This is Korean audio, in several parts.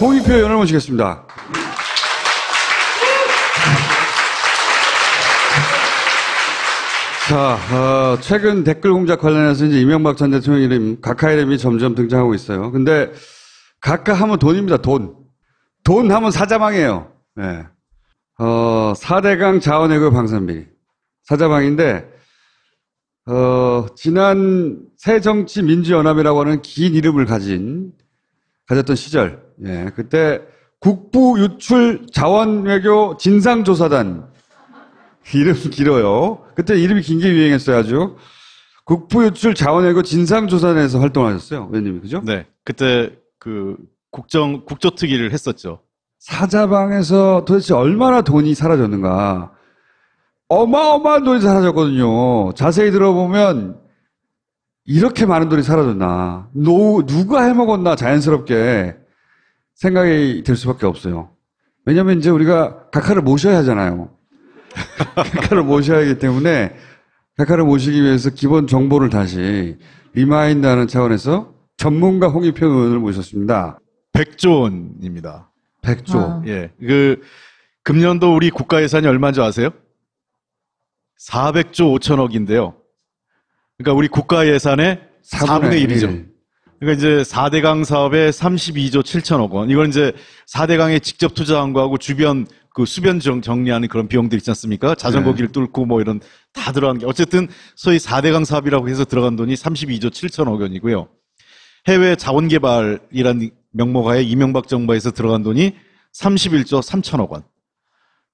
홍익표 의원을 모시겠습니다. 자, 최근 댓글 공작 관련해서 이제 이명박 전 대통령 이름, 각하 이름이 점점 등장하고 있어요. 근데 각하 하면 돈입니다, 돈. 돈 하면 사자방이에요. 네. 4대강 자원외교 방산비리. 사자방인데, 지난 새정치민주연합이라고 하는 긴 이름을 가졌던 시절. 예, 그때 국부 유출 자원외교 진상조사단. 이름 길어요. 그때 이름이 긴 게 유행했어요, 아주. 국부유출 자원외교 진상조사단에서 활동하셨어요, 의원님이, 그죠? 네. 그때 국조특위를 했었죠. 사자방에서 도대체 얼마나 돈이 사라졌는가. 어마어마한 돈이 사라졌거든요. 자세히 들어보면, 이렇게 많은 돈이 사라졌나. 누가 해먹었나, 자연스럽게 생각이 들 수밖에 없어요. 왜냐면 이제 우리가 각하를 모셔야 하잖아요. 각하를 모셔야 하기 때문에 각하를 모시기 위해서 기본 정보를 다시 리마인드하는 차원에서 전문가 홍익표 의원을 모셨습니다. 100조 원입니다. 100조. 아. 예. 금년도 우리 국가 예산이 얼마인 줄 아세요? 400조 5천억인데요. 그러니까 우리 국가 예산의 4분의 1이죠. 그러니까 이제 4대강 사업에 32조 7천억 원. 이건 이제 4대강에 직접 투자한 거하고 주변 그 수변 정리하는 그런 비용들 있지 않습니까? 자전거 길 뚫고 뭐 이런 다 들어간 게 어쨌든 소위 4대강 사업이라고 해서 들어간 돈이 32조 7천억 원이고요. 해외 자원개발이라는 명목하에 이명박 정부에서 들어간 돈이 31조 3천억 원.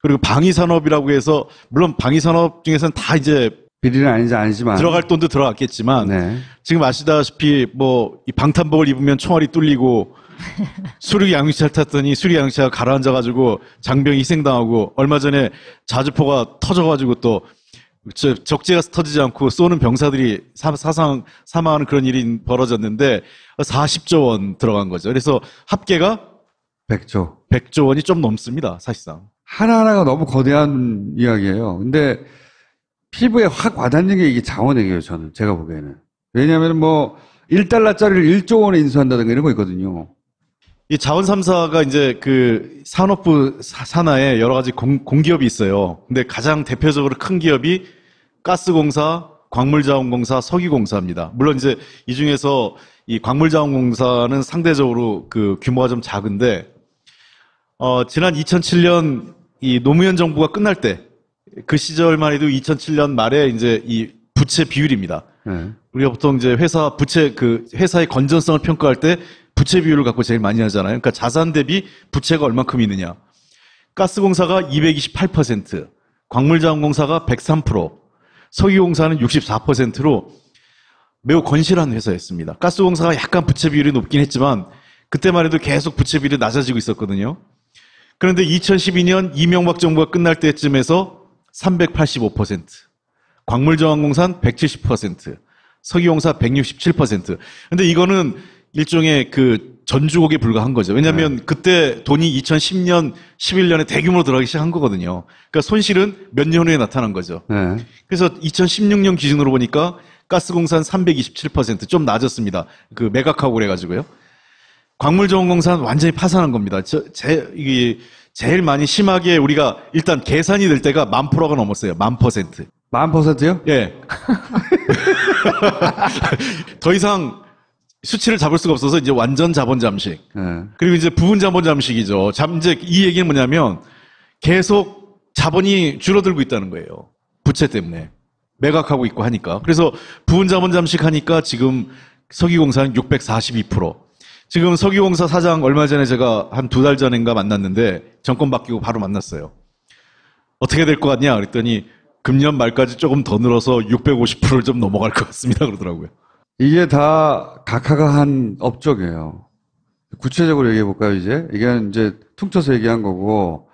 그리고 방위산업이라고 해서 물론 방위산업 중에서는 다 이제 비리는 아니지만 들어갈 돈도 들어갔겠지만 네. 지금 아시다시피 뭐 이 방탄복을 입으면 총알이 뚫리고 수륙 양육차를 탔더니 수륙 양육차가 가라앉아가지고 장병이 희생당하고 얼마 전에 자주포가 터져가지고 또 적재가 터지지 않고 쏘는 병사들이 사망하는 그런 일이 벌어졌는데 40조 원 들어간 거죠. 그래서 합계가 100조 원이 좀 넘습니다. 사실상. 하나하나가 너무 거대한 이야기예요. 근데 피부에 확 와닿는 게 이게 자원외교예요, 저는. 제가 보기에는. 왜냐하면 뭐 1달러짜리를 1조 원에 인수한다든가 이런 거 있거든요. 이 자원 3사가 이제 그 산업부 산하에 여러 가지 공기업이 있어요. 근데 가장 대표적으로 큰 기업이 가스공사, 광물자원공사, 석유공사입니다. 물론 이제 이 중에서 이 광물자원공사는 상대적으로 그 규모가 좀 작은데, 지난 2007년 이 노무현 정부가 끝날 때 그 시절만 해도 2007년 말에 이제 이 부채 비율입니다. 우리가 보통 이제 회사의 건전성을 평가할 때 부채 비율을 갖고 제일 많이 하잖아요. 그러니까 자산 대비 부채가 얼만큼 있느냐. 가스공사가 228%, 광물자원공사가 103%, 석유공사는 64%로 매우 건실한 회사였습니다. 가스공사가 약간 부채 비율이 높긴 했지만 그때만 해도 계속 부채 비율이 낮아지고 있었거든요. 그런데 2012년 이명박 정부가 끝날 때쯤에서 385%, 광물자원공사는 170%, 석유공사 167%. 근데 이거는 일종의 그 전주곡에 불과한 거죠. 왜냐하면 그때 돈이 2010년, 11년에 대규모로 들어가기 시작한 거거든요. 그러니까 손실은 몇 년 후에 나타난 거죠. 그래서 2016년 기준으로 보니까 가스공사는 327%, 좀 낮았습니다. 그 매각하고 그래가지고요. 광물자원공사는 완전히 파산한 겁니다. 제일 많이 심하게 우리가 일단 계산이 될 때가 10,000%가 넘었어요. 10,000%. 10,000%요? 예. 더 이상 수치를 잡을 수가 없어서 이제 완전 자본 잠식. 그리고 이제 부분 자본 잠식이죠. 이제 이 얘기는 뭐냐면 계속 자본이 줄어들고 있다는 거예요. 부채 때문에. 매각하고 있고 하니까. 그래서 부분 자본 잠식하니까 지금 석유공사는 642%. 지금 석유공사 사장 얼마 전에 제가 한 2달 전인가 만났는데 정권 바뀌고 바로 만났어요. 어떻게 될 것 같냐 그랬더니 금년 말까지 조금 더 늘어서 650%를 좀 넘어갈 것 같습니다 그러더라고요. 이게 다 각하가 한 업적이에요. 구체적으로 얘기해 볼까요, 이제? 이게 이제 퉁쳐서 얘기한 거고.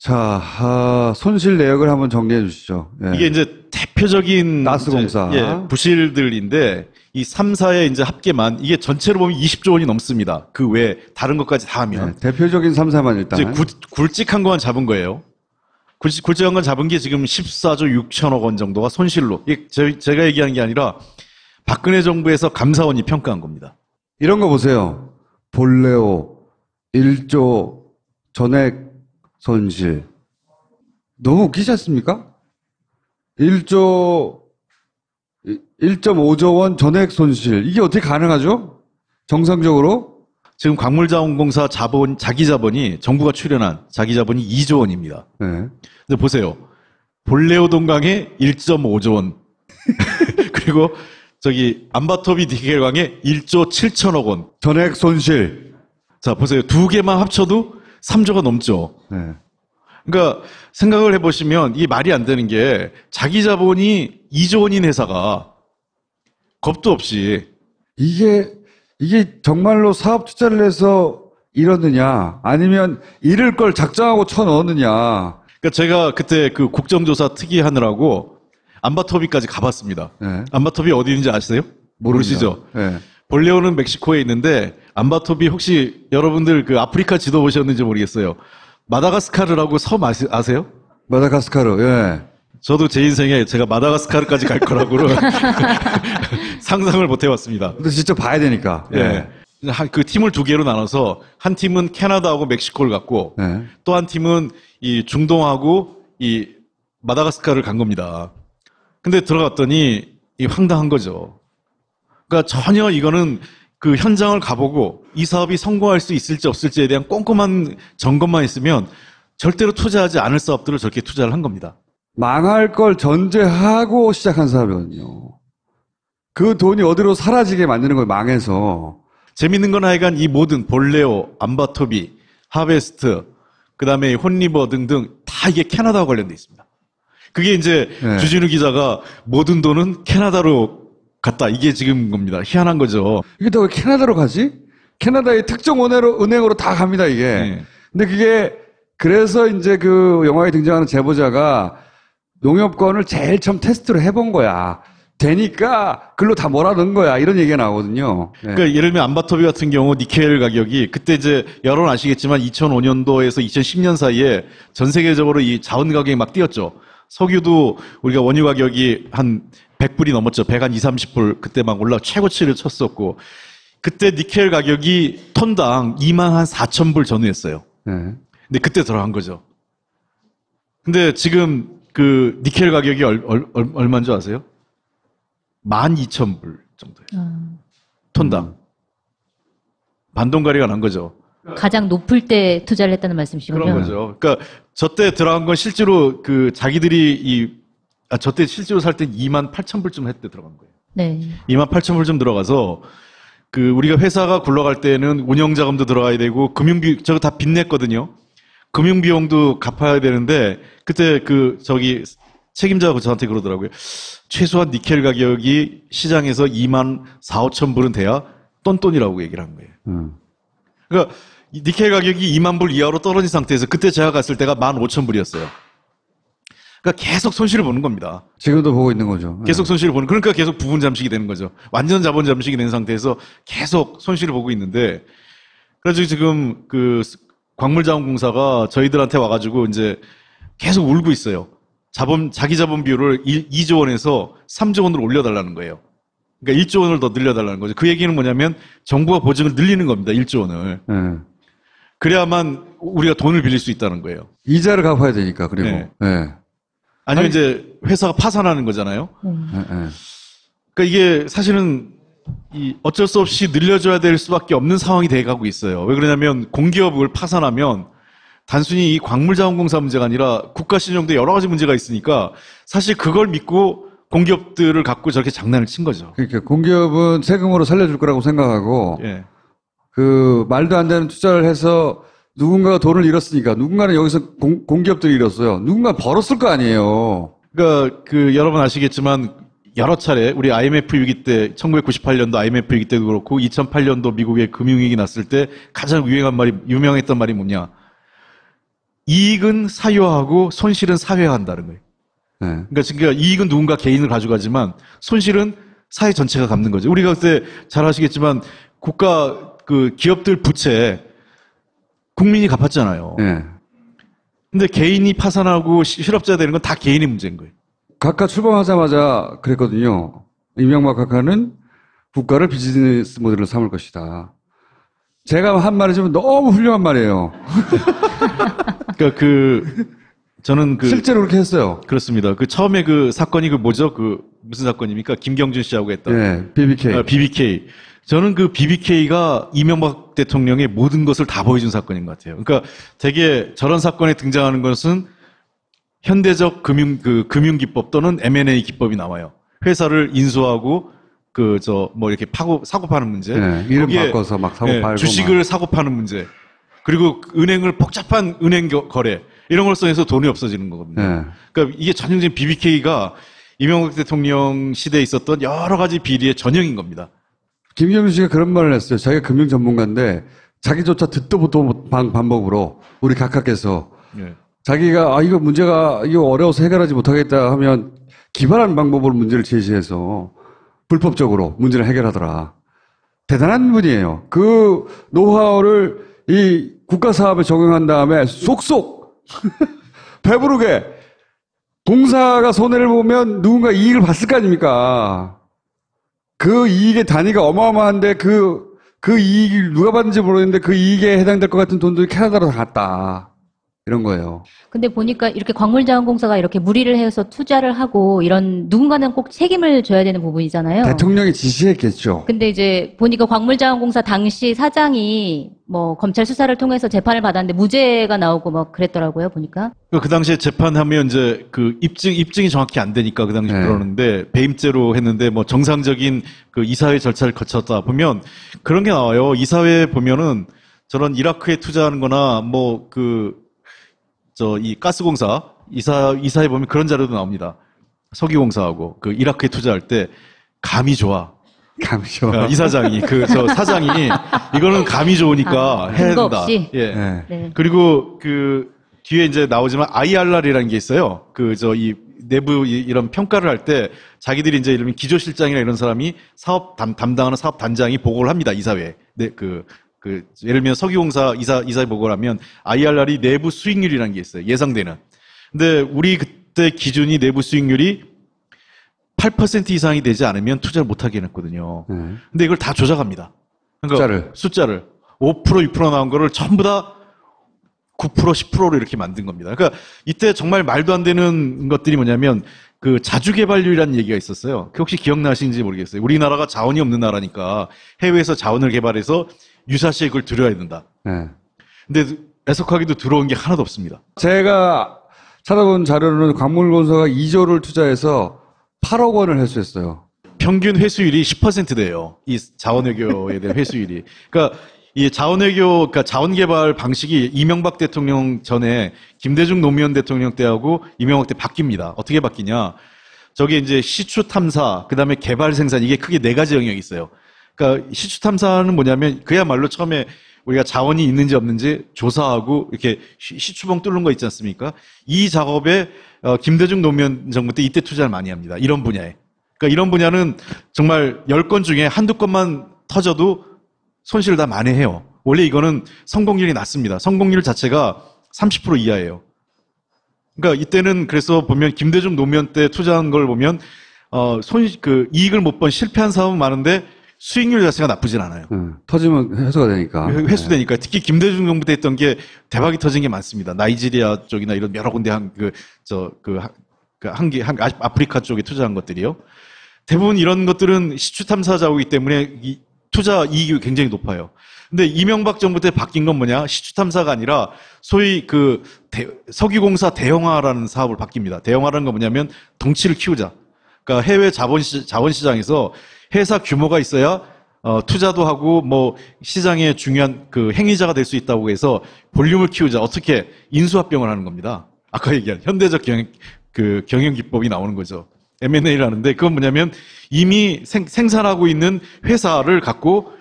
자, 손실 내역을 한번 정리해 주시죠. 예. 이게 이제 대표적인 가스공사. 부실들인데 이 3사의 이제 합계만 이게 전체로 보면 20조 원이 넘습니다. 그 외에 다른 것까지 다 하면. 대표적인 3사만 일단. 이제 굵직한 것만 잡은 거예요. 굵직한 건 잡은 게 지금 14조 6천억 원 정도가 손실로. 이게 제가 얘기하는 게 아니라 박근혜 정부에서 감사원이 평가한 겁니다. 이런 거 보세요. 볼레오, 1조 전액 손실. 너무 웃기지 않습니까? 1.5조 원 전액 손실. 이게 어떻게 가능하죠? 정상적으로? 지금 광물자원공사 자기 자본이 정부가 출연한 자기 자본이 2조 원입니다. 네. 근데 보세요. 볼레오 동강에 1.5조 원. 그리고 저기 암바토비 니켈강에 1조 7천억 원. 전액 손실. 자, 보세요. 두 개만 합쳐도 3조가 넘죠. 네. 그러니까 생각을 해보시면 이게 말이 안 되는 게 자기 자본이 2조 원인 회사가 겁도 없이 이게 정말로 사업 투자를 해서 이러느냐, 아니면 잃을 걸 작정하고 쳐넣느냐. 그러니까 제가 그때 그 국정조사 특위 하느라고 암바토비까지 가봤습니다. 네. 암바토비 어디 있는지 아시세요? 모르시죠? 네. 볼레오는 멕시코에 있는데 암바토비 혹시 여러분들 그 아프리카 지도 보셨는지 모르겠어요. 마다가스카르라고 섬 아세요? 마다가스카르, 예. 저도 제 인생에 제가 마다가스카르까지 갈 거라고는 상상을 못 해봤습니다. 근데 진짜 봐야 되니까. 예. 그 팀을 두 개로 나눠서 한 팀은 캐나다하고 멕시코를 갔고 네. 또 한 팀은 이 중동하고 이 마다가스카르를 간 겁니다. 근데 들어갔더니 이 황당한 거죠. 그러니까 전혀 이거는 그 현장을 가보고 이 사업이 성공할 수 있을지 없을지에 대한 꼼꼼한 점검만 있으면 절대로 투자하지 않을 사업들을 저렇게 투자를 한 겁니다. 망할 걸 전제하고 시작한 사업이거든요. 그 돈이 어디로 사라지게 만드는 걸 망해서. 재밌는 건 하여간 이 모든 볼레오, 암바토비, 하베스트, 그 다음에 혼리버 등등 다 이게 캐나다와 관련돼 있습니다. 그게 이제 네. 주진우 기자가 모든 돈은 캐나다로 갔다. 이게 지금 겁니다. 희한한 거죠. 이게 다 왜 캐나다로 가지? 캐나다의 특정 은행으로 다 갑니다, 이게. 네. 근데 그게, 그래서 이제 그 영화에 등장하는 제보자가 농협권을 제일 처음 테스트로 해본 거야. 되니까 글로 다 몰아넣은 거야. 이런 얘기가 나오거든요. 네. 그러니까 예를 들면 암바토비 같은 경우 니켈 가격이 그때 이제 여러분 아시겠지만 2005년도에서 2010년 사이에 전 세계적으로 이 자원 가격이 막 뛰었죠. 석유도 우리가 원유 가격이 한 100불이 넘었죠. 100 한 2, 30불 그때 막 올라 최고치를 쳤었고 그때 니켈 가격이 톤당 2만 한 4천 불 전후였어요. 네. 근데 그때 들어간 거죠. 근데 지금 그 니켈 가격이 얼마인 줄 아세요? 12,000불 정도예요. 톤당. 반동가리가 난 거죠. 가장 높을 때 투자를 했다는 말씀이시군요. 그런 거죠. 그러니까 저 때 들어간 건 실제로 그 자기들이 저 때 실제로 살 때 28,000불쯤 했대 들어간 거예요. 네. 28,000불쯤 들어가서 그 우리가 회사가 굴러갈 때는 운영 자금도 들어가야 되고 금융비 저거 다 빚냈거든요. 금융 비용도 갚아야 되는데 그때 그 저기 책임자가 저한테 그러더라고요. 최소한 니켈 가격이 시장에서 2만 4, 5천 불은 돼야 똔똔이라고 얘기를 한 거예요. 그러니까 이 니켈 가격이 2만 불 이하로 떨어진 상태에서 그때 제가 갔을 때가 15,000불이었어요. 그러니까 계속 손실을 보는 겁니다. 지금도 보고 있는 거죠. 계속 손실을 보는, 그러니까 계속 부분 잠식이 되는 거죠. 완전 자본 잠식이 된 상태에서 계속 손실을 보고 있는데, 그래서 지금 그 광물자원공사가 저희들한테 와가지고 이제 계속 울고 있어요. 자기 자본 비율을 2조 원에서 3조 원으로 올려달라는 거예요. 그러니까 1조 원을 더 늘려달라는 거죠. 그 얘기는 뭐냐면 정부가 보증을 늘리는 겁니다. 1조 원을. 네. 그래야만 우리가 돈을 빌릴 수 있다는 거예요. 이자를 갚아야 되니까, 그리고. 네. 네. 아니면 이제 회사가 파산하는 거잖아요. 네, 네. 그러니까 이게 사실은 어쩔 수 없이 늘려줘야 될 수밖에 없는 상황이 돼가고 있어요. 왜 그러냐면 공기업을 파산하면 단순히 이 광물자원공사 문제가 아니라 국가 신용도 여러 가지 문제가 있으니까 사실 그걸 믿고 공기업들을 갖고 저렇게 장난을 친 거죠. 그러니까 공기업은 세금으로 살려줄 거라고 생각하고, 예. 그 말도 안 되는 투자를 해서 누군가가 돈을 잃었으니까 누군가는 여기서 공기업들이 잃었어요. 누군가 벌었을 거 아니에요. 그러니까 그 여러분 아시겠지만 여러 차례 우리 IMF 위기 때 1998년도 IMF 위기 때도 그렇고 2008년도 미국의 금융위기 났을 때 가장 유명했던 말이 뭐냐? 이익은 사유화하고 손실은 사회화한다는 거예요. 네. 그러니까 이익은 누군가 개인을 가져가지만 손실은 사회 전체가 갚는 거죠. 우리가 그때 잘 아시겠지만 국가 그 기업들 부채 국민이 갚았잖아요. 네. 근데 개인이 파산하고 실업자 되는 건 다 개인의 문제인 거예요. 각하 출범하자마자 그랬거든요. 이명박 각하는 국가를 비즈니스 모델로 삼을 것이다. 제가 한 말이지만 너무 훌륭한 말이에요. 그러니까 저는 실제로 그렇게 했어요. 그렇습니다. 처음에 사건이 뭐죠? 무슨 사건입니까? 김경준 씨하고 했던. 예, BBK. BBK. 저는 BBK가 이명박 대통령의 모든 것을 다 보여준 사건인 것 같아요. 그러니까 되게 저런 사건에 등장하는 것은 현대적 금융기법 또는 M&A 기법이 나와요. 회사를 인수하고 이렇게 사고 파는 문제. 네, 이름 바꿔서 막 사고 팔고. 주식을 사고 파는 문제. 그리고 복잡한 은행 거래. 이런 걸 써서 돈이 없어지는 거거든요. 네. 그러니까 이게 전형적인 BBK가 이명박 대통령 시대에 있었던 여러 가지 비리의 전형인 겁니다. 김경준 씨가 그런 말을 했어요. 자기가 금융 전문가인데 자기조차 듣도 보도 방법으로 우리 각하께서 네. 자기가 이거 어려워서 해결하지 못하겠다 하면 기발한 방법으로 문제를 제시해서 불법적으로 문제를 해결하더라. 대단한 분이에요. 그 노하우를 이 국가 사업에 적용한 다음에 쏙쏙 배부르게 공사가 손해를 보면 누군가 이익을 봤을 거 아닙니까? 그 이익의 단위가 어마어마한데 그 이익을 누가 받는지 모르겠는데 그 이익에 해당될 것 같은 돈들이 캐나다로 다 갔다. 이런 거예요. 근데 보니까 이렇게 광물자원공사가 이렇게 무리를 해서 투자를 하고 이런 누군가는 꼭 책임을 져야 되는 부분이잖아요. 대통령이 지시했겠죠. 근데 이제 보니까 광물자원공사 당시 사장이 검찰 수사를 통해서 재판을 받았는데 무죄가 나오고 그랬더라고요, 보니까. 그 당시에 재판하면 이제 입증이 정확히 안 되니까 그 당시 네. 그러는데 배임죄로 했는데 정상적인 이사회 절차를 거쳤다 보면 그런 게 나와요. 이사회에 보면은 저런 이라크에 투자하는 거나 이 가스공사 이사에 보면 그런 자료도 나옵니다. 석유공사하고 이라크에 투자할 때 감이 좋아. 이사장이 사장이 이거는 감이 좋으니까 해야 근거 된다. 없이? 예. 네. 네. 그리고 뒤에 이제 나오지만 IRR이라는 게 있어요. 이 내부 이런 평가를 할 때 자기들이 이제 이런 기조실장이나 이런 사람이 사업 담당하는 사업 단장이 보고를 합니다. 이사회에. 네, 예를 들면 석유공사 이사에 보고를 하면 IRR이 내부 수익률이라는 게 있어요. 예상되는. 근데 우리 그때 기준이 내부 수익률이 8% 이상이 되지 않으면 투자를 못하게 해놨거든요. 근데 이걸 다 조작합니다. 그러니까 숫자를 5% 6% 나온 거를 전부 다 9% 10%로 이렇게 만든 겁니다. 그러니까 이때 정말 말도 안 되는 것들이 뭐냐면 자주개발률이라는 얘기가 있었어요. 혹시 기억나시는지 모르겠어요. 우리나라가 자원이 없는 나라니까 해외에서 자원을 개발해서 유사시에 그걸 들여야 된다. 네. 근데 애석하게도 들어온 게 하나도 없습니다. 제가 찾아본 자료로는 광물건설가 2조를 투자해서 8억 원을 회수했어요. 평균 회수율이 10% 돼요. 이 자원외교에 대한 회수율이. 그러니까 이 그러니까 자원개발 방식이 이명박 대통령 전에 김대중 노무현 대통령 때하고 이명박 때 바뀝니다. 어떻게 바뀌냐? 저게 이제 시추 탐사, 그다음에 개발 생산, 이게 크게 네 가지 영역이 있어요. 그러니까 시추 탐사는 뭐냐면 그야말로 처음에 우리가 자원이 있는지 없는지 조사하고 이렇게 시추봉 뚫는 거 있지 않습니까? 이 작업에 김대중 노무현 정부 때 이때 투자를 많이 합니다. 이런 분야에. 그러니까 이런 분야는 정말 10건 중에 한두 건만 터져도 손실을 다 만회해요. 원래 이거는 성공률이 낮습니다. 성공률 자체가 30% 이하예요. 그러니까 이때는 그래서 보면 김대중 노무현 때 투자한 걸 보면 이익을 못 본 실패한 사업은 많은데 수익률 자체가 나쁘진 않아요. 터지면 회수가 되니까. 회수되니까. 특히 김대중 정부 때 했던 게 대박이 터진 게 많습니다. 나이지리아 쪽이나 이런 여러 군데 아프리카 쪽에 투자한 것들이요. 대부분 이런 것들은 시추 탐사 작업이기 때문에 투자 이익이 굉장히 높아요. 근데 이명박 정부 때 바뀐 건 뭐냐? 시추 탐사가 아니라 소위 석유공사 대형화라는 사업을 바뀝니다. 대형화라는 건 뭐냐면 덩치를 키우자. 그러니까 해외 자본시장에서 회사 규모가 있어야 투자도 하고 시장의 중요한 행위자가 될 수 있다고 해서 볼륨을 키우자. 어떻게 인수합병을 하는 겁니다. 아까 얘기한 현대적 경영 기법이 나오는 거죠. M&A를 하는데 그건 뭐냐면 이미 생산하고 있는 회사를 갖고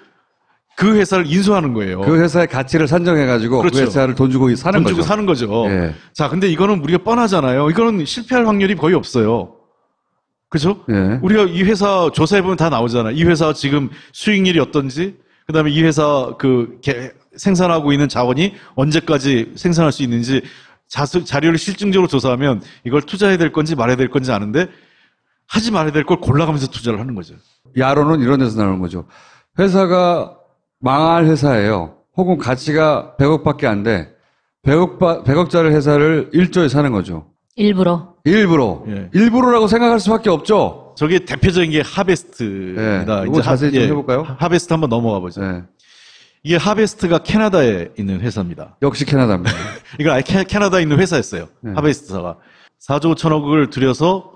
그 회사를 인수하는 거예요. 그 회사의 가치를 산정해가지고 그렇죠. 그 회사를 돈 주고 사는 거죠. 돈 주고 사는 거죠. 예. 자, 근데 이거는 우리가 뻔하잖아요. 이거는 실패할 확률이 거의 없어요. 그죠? 예. 우리가 이 회사 조사해보면 다 나오잖아요. 이 회사 지금 수익률이 어떤지, 그 다음에 이 회사 생산하고 있는 자원이 언제까지 생산할 수 있는지 자료를 실증적으로 조사하면 이걸 투자해야 될 건지 말아야 될 건지 아는데 하지 말아야 될 걸 골라가면서 투자를 하는 거죠. 야로는 이런 데서 나오는 거죠. 회사가 망할 회사예요. 혹은 가치가 100억밖에 안 돼. 100억짜리 회사를 1조에 사는 거죠. 일부러. 일부러. 예. 일부러라고 생각할 수밖에 없죠. 저게 대표적인 게 하베스트입니다. 네, 이거 자세히 좀 해볼까요? 하베스트 한번 넘어가 보죠. 네. 이게 하베스트가 캐나다에 있는 회사입니다. 역시 캐나다입니다. 이건 아예 캐나다에 있는 회사였어요. 네. 하베스트사가 4조 5천억을 들여서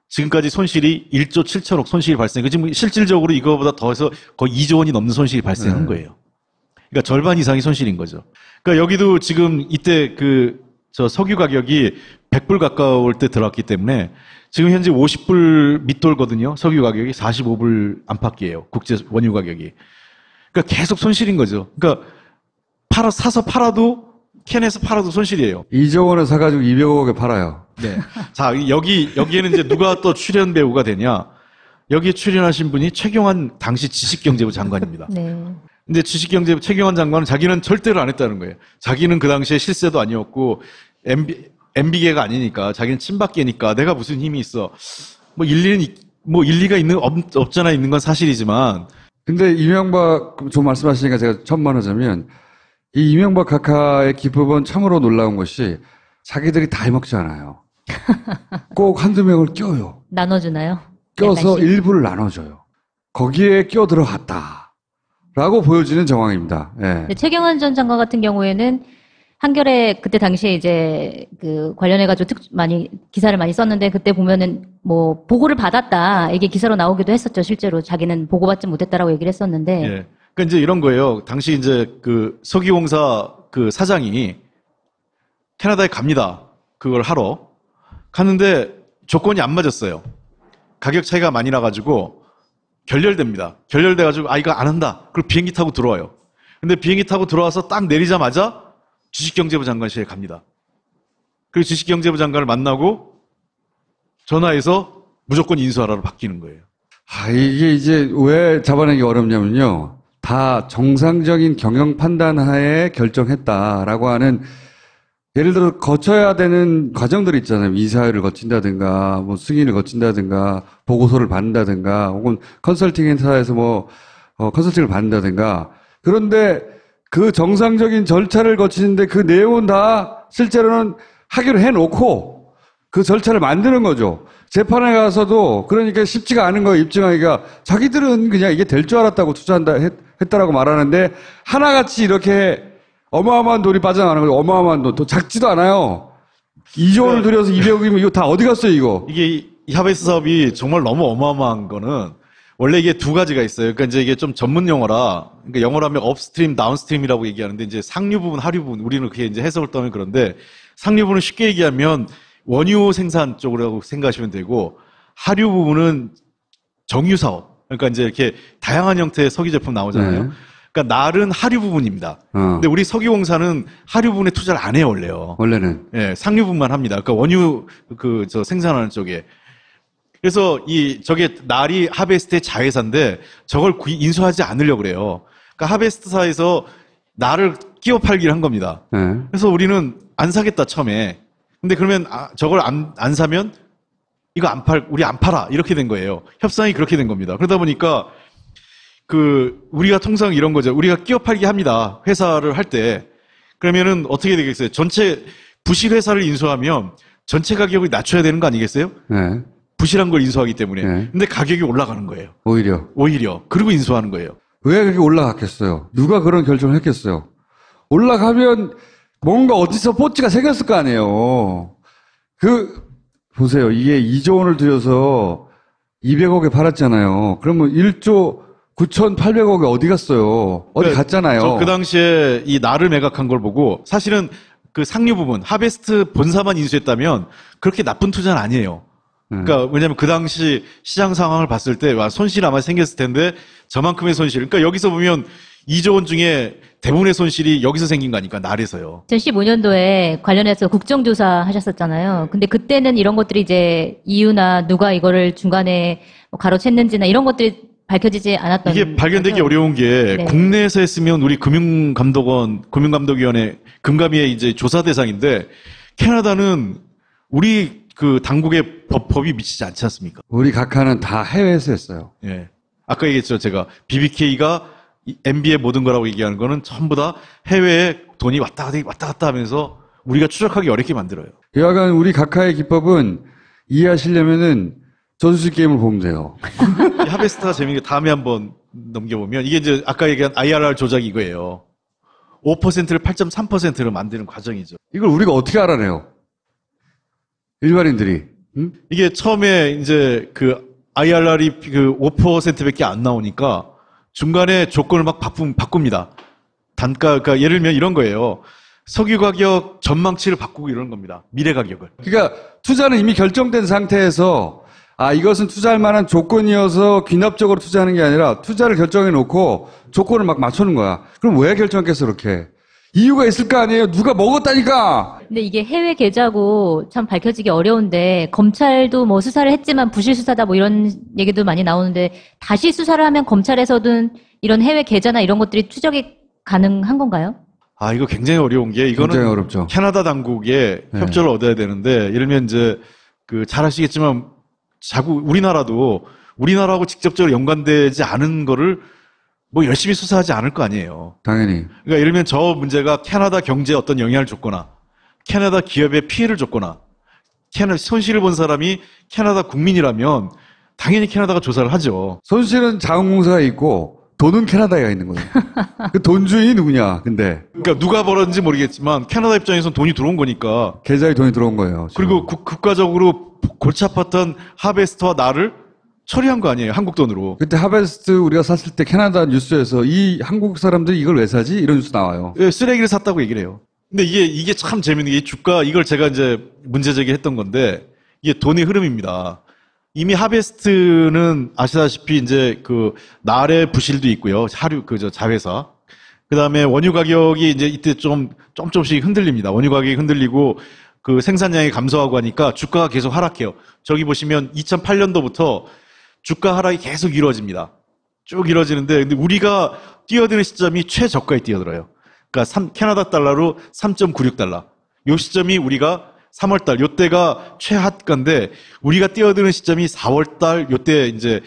지금까지 손실이 1조 7천억 손실이 발생. 지금 실질적으로 이거보다 더해서 거의 2조 원이 넘는 손실이 발생한 네. 거예요. 그러니까 절반 이상이 손실인 거죠. 그러니까 여기도 지금 이때 저 석유 가격이 100불 가까울 때 들어왔기 때문에 지금 현재 50불 밑돌거든요. 석유 가격이 45불 안팎이에요. 국제 원유 가격이. 그러니까 계속 손실인 거죠. 그러니까 사서 팔아도 캔에서 팔아도 손실이에요. 2조 원을 사가지고 200억에 팔아요. 네. 자, 여기에는 이제 누가 또 출연 배우가 되냐? 여기에 출연하신 분이 최경환 당시 지식경제부 장관입니다. 네. 근데 지식경제부 최경환 장관은 자기는 절대로 안 했다는 거예요. 자기는 그 당시에 실세도 아니었고, MB계가 아니니까, 자기는 친박계니까 내가 무슨 힘이 있어. 일리가 없잖아 있는 건 사실이지만. 근데 이명박, 좀 말씀하시니까 제가 첨언하자면, 이 이명박 각하의 기법은 참으로 놀라운 것이 자기들이 다 해먹지 않아요. 꼭 한두 명을 껴요. 나눠주나요? 껴서 약간씩? 일부를 나눠줘요. 거기에 껴 들어갔다. 라고 보여지는 정황입니다. 예. 근데 최경환 전 장관 같은 경우에는 한겨레 그때 당시에 이제 관련해가지고 기사를 많이 썼는데 그때 보면은 보고를 받았다. 이게 기사로 나오기도 했었죠. 실제로 자기는 보고받지 못했다라고 얘기를 했었는데. 예. 그러니까 이제 이런 거예요. 당시 이제 석유공사 사장이 캐나다에 갑니다. 그걸 하러. 갔는데 조건이 안 맞았어요. 가격 차이가 많이 나가지고 결렬됩니다. 결렬돼가지고 이거 안 한다. 그리고 비행기 타고 들어와요. 근데 비행기 타고 들어와서 딱 내리자마자 주식경제부 장관실에 갑니다. 그리고 주식경제부 장관을 만나고 전화해서 무조건 인수하라로 바뀌는 거예요. 이게 이제 왜 잡아내기 어렵냐면요. 다 정상적인 경영 판단 하에 결정했다라고 하는 예를 들어 거쳐야 되는 과정들이 있잖아요. 이사회를 거친다든가, 승인을 거친다든가, 보고서를 받는다든가, 혹은 컨설팅 회사에서 컨설팅을 받는다든가. 그런데 그 정상적인 절차를 거치는데 그 내용은 다 실제로는 하기로 해놓고 그 절차를 만드는 거죠. 재판에 가서도 그러니까 쉽지가 않은 거예요. 입증하기가. 자기들은 그냥 이게 될 줄 알았다고 했다라고 말하는데 하나같이 이렇게 어마어마한 돈이 빠져나가는 거죠. 어마어마한 돈. 또 작지도 않아요. 2조 원을 들여서 200억이면 이거 다 어디 갔어요, 이거? 이게 이 하베스 사업이 정말 너무 어마어마한 거는 원래 이게 두 가지가 있어요. 그러니까 이제 이게 좀 전문 용어라. 그러니까 영어로 하면 업스트림, 다운스트림이라고 얘기하는데 이제 상류 부분, 하류 부분 우리는 그게 이제 해석을 떠면 그런데 상류 부분은 쉽게 얘기하면 원유 생산 쪽으로 생각하시면 되고 하류 부분은 정유 사업. 그러니까 이제 이렇게 다양한 형태의 석유 제품 나오잖아요. 네. 그러니까 날은 하류 부분입니다. 근데 우리 석유공사는 하류 부분에 투자를 안 해요, 원래요. 원래는. 예, 상류 부분만 합니다. 그러니까 원유 생산하는 쪽에. 그래서 저게 날이 하베스트의 자회사인데 저걸 인수하지 않으려고 그래요. 그러니까 하베스트사에서 날을 끼워 팔기를 한 겁니다. 네. 그래서 우리는 안 사겠다, 처음에. 근데 그러면 저걸 안 사면 이거 우리 안 팔아. 이렇게 된 거예요. 협상이 그렇게 된 겁니다. 그러다 보니까 우리가 통상 이런 거죠. 우리가 끼워 팔기 합니다. 회사를 할 때. 그러면은 어떻게 되겠어요? 전체 부실 회사를 인수하면 전체 가격을 낮춰야 되는 거 아니겠어요? 네. 부실한 걸 인수하기 때문에. 네. 근데 가격이 올라가는 거예요. 오히려. 그리고 인수하는 거예요. 왜 그렇게 올라갔겠어요? 누가 그런 결정을 했겠어요? 올라가면 뭔가 어디서 뽀찌가 생겼을 거 아니에요. 보세요. 이게 2조 원을 들여서 200억에 팔았잖아요. 그러면 1조 9,800억이 어디 갔어요? 어디 그러니까 갔잖아요. 저 그 당시에 이 날을 매각한 걸 보고 사실은 상류 부분, 하베스트 본사만 인수했다면 그렇게 나쁜 투자는 아니에요. 그러니까 왜냐면 그 당시 시장 상황을 봤을 때 손실 아마 생겼을 텐데 저만큼의 손실. 그러니까 여기서 보면 2조 원 중에 대부분의 손실이 여기서 생긴 거니까 날에서요. 2015년도에 관련해서 국정조사 하셨었잖아요. 근데 그때는 이런 것들이 이제 이유나 누가 이거를 중간에 가로챘는지나 이런 것들이 밝혀지지 않았던 이게 발견되기 거죠? 어려운 게 네. 국내에서 했으면 우리 금융감독위원회 금감위의 이제 조사 대상인데 캐나다는 우리 당국의 법이 미치지 않지 않습니까? 우리 각하는 다 해외에서 했어요. 예. 아까 얘기했죠. 제가 BBK가 이 MB의 모든 거라고 얘기하는 거는 전부 다 해외에 돈이 왔다 갔다 하면서 우리가 추적하기 어렵게 만들어요. 여하간 우리 각하의 기법은 이해하시려면은 전술 게임을 보면 돼요. 이 하베스트가 재밌는 게 다음에 한번 넘겨보면 이게 이제 아까 얘기한 IRR 조작이 이거예요. 5%를 8.3%로 만드는 과정이죠. 이걸 우리가 어떻게 알아내요? 일반인들이. 응? 이게 처음에 이제 그 IRR이 그 5%밖에 안 나오니까 중간에 조건을 막 바꿉니다. 단가, 그러니까 예를 들면 이런 거예요. 석유 가격 전망치를 바꾸고 이러는 겁니다. 미래 가격을. 그러니까 투자는 이미 결정된 상태에서 이것은 투자할 만한 조건이어서 귀납적으로 투자하는 게 아니라 투자를 결정해 놓고 조건을 막 맞추는 거야. 그럼 왜 결정했겠어, 그렇게? 이유가 있을 거 아니에요? 누가 먹었다니까! 근데 이게 해외 계좌고 참 밝혀지기 어려운데 검찰도 뭐 수사를 했지만 부실 수사다 뭐 이런 얘기도 많이 나오는데 다시 수사를 하면 검찰에서든 이런 해외 계좌나 이런 것들이 추적이 가능한 건가요? 이거 굉장히 어려운 게 이거는 굉장히 어렵죠. 캐나다 당국의 네. 협조를 얻어야 되는데 예를 들면 이제 그 잘 아시겠지만 우리나라도 우리나라하고 직접적으로 연관되지 않은 거를 뭐 열심히 수사하지 않을 거 아니에요. 당연히. 그러니까 예를 들면 저 문제가 캐나다 경제에 어떤 영향을 줬거나 캐나다 기업에 피해를 줬거나 캐나다 손실을 본 사람이 캐나다 국민이라면 당연히 캐나다가 조사를 하죠. 손실은 자원공사가 있고 돈은 캐나다에 있는 거예요. 그 돈 주인이 누구냐, 근데. 그러니까 누가 벌었는지 모르겠지만 캐나다 입장에서는 돈이 들어온 거니까. 계좌에 돈이 들어온 거예요. 지금. 그리고 국가적으로 골치 아팠던 하베스트와 나를 처리한 거 아니에요. 한국 돈으로. 그때 하베스트 우리가 샀을 때 캐나다 뉴스에서 이 한국 사람들이 이걸 왜 사지? 이런 뉴스 나와요. 예, 쓰레기를 샀다고 얘기를 해요. 근데 이게 참 재밌는 게 이 주가 이걸 제가 이제 문제 제기했던 건데 이게 돈의 흐름입니다. 이미 하베스트는 아시다시피 이제 그 날의 부실도 있고요. 자회사. 그다음에 원유 가격이 이제 이때 조금씩 흔들립니다. 원유 가격이 흔들리고 그 생산량이 감소하고 하니까 주가가 계속 하락해요. 저기 보시면 2008년도부터 주가 하락이 계속 이루어집니다. 쭉 이루어지는데 근데 우리가 뛰어드는 시점이 최저가에 뛰어들어요. 그러니까 캐나다 달러로 3.96달러. 요 시점이 우리가 3월달, 요때가 최하가인데, 우리가 뛰어드는 시점이 4월달, 요때 이제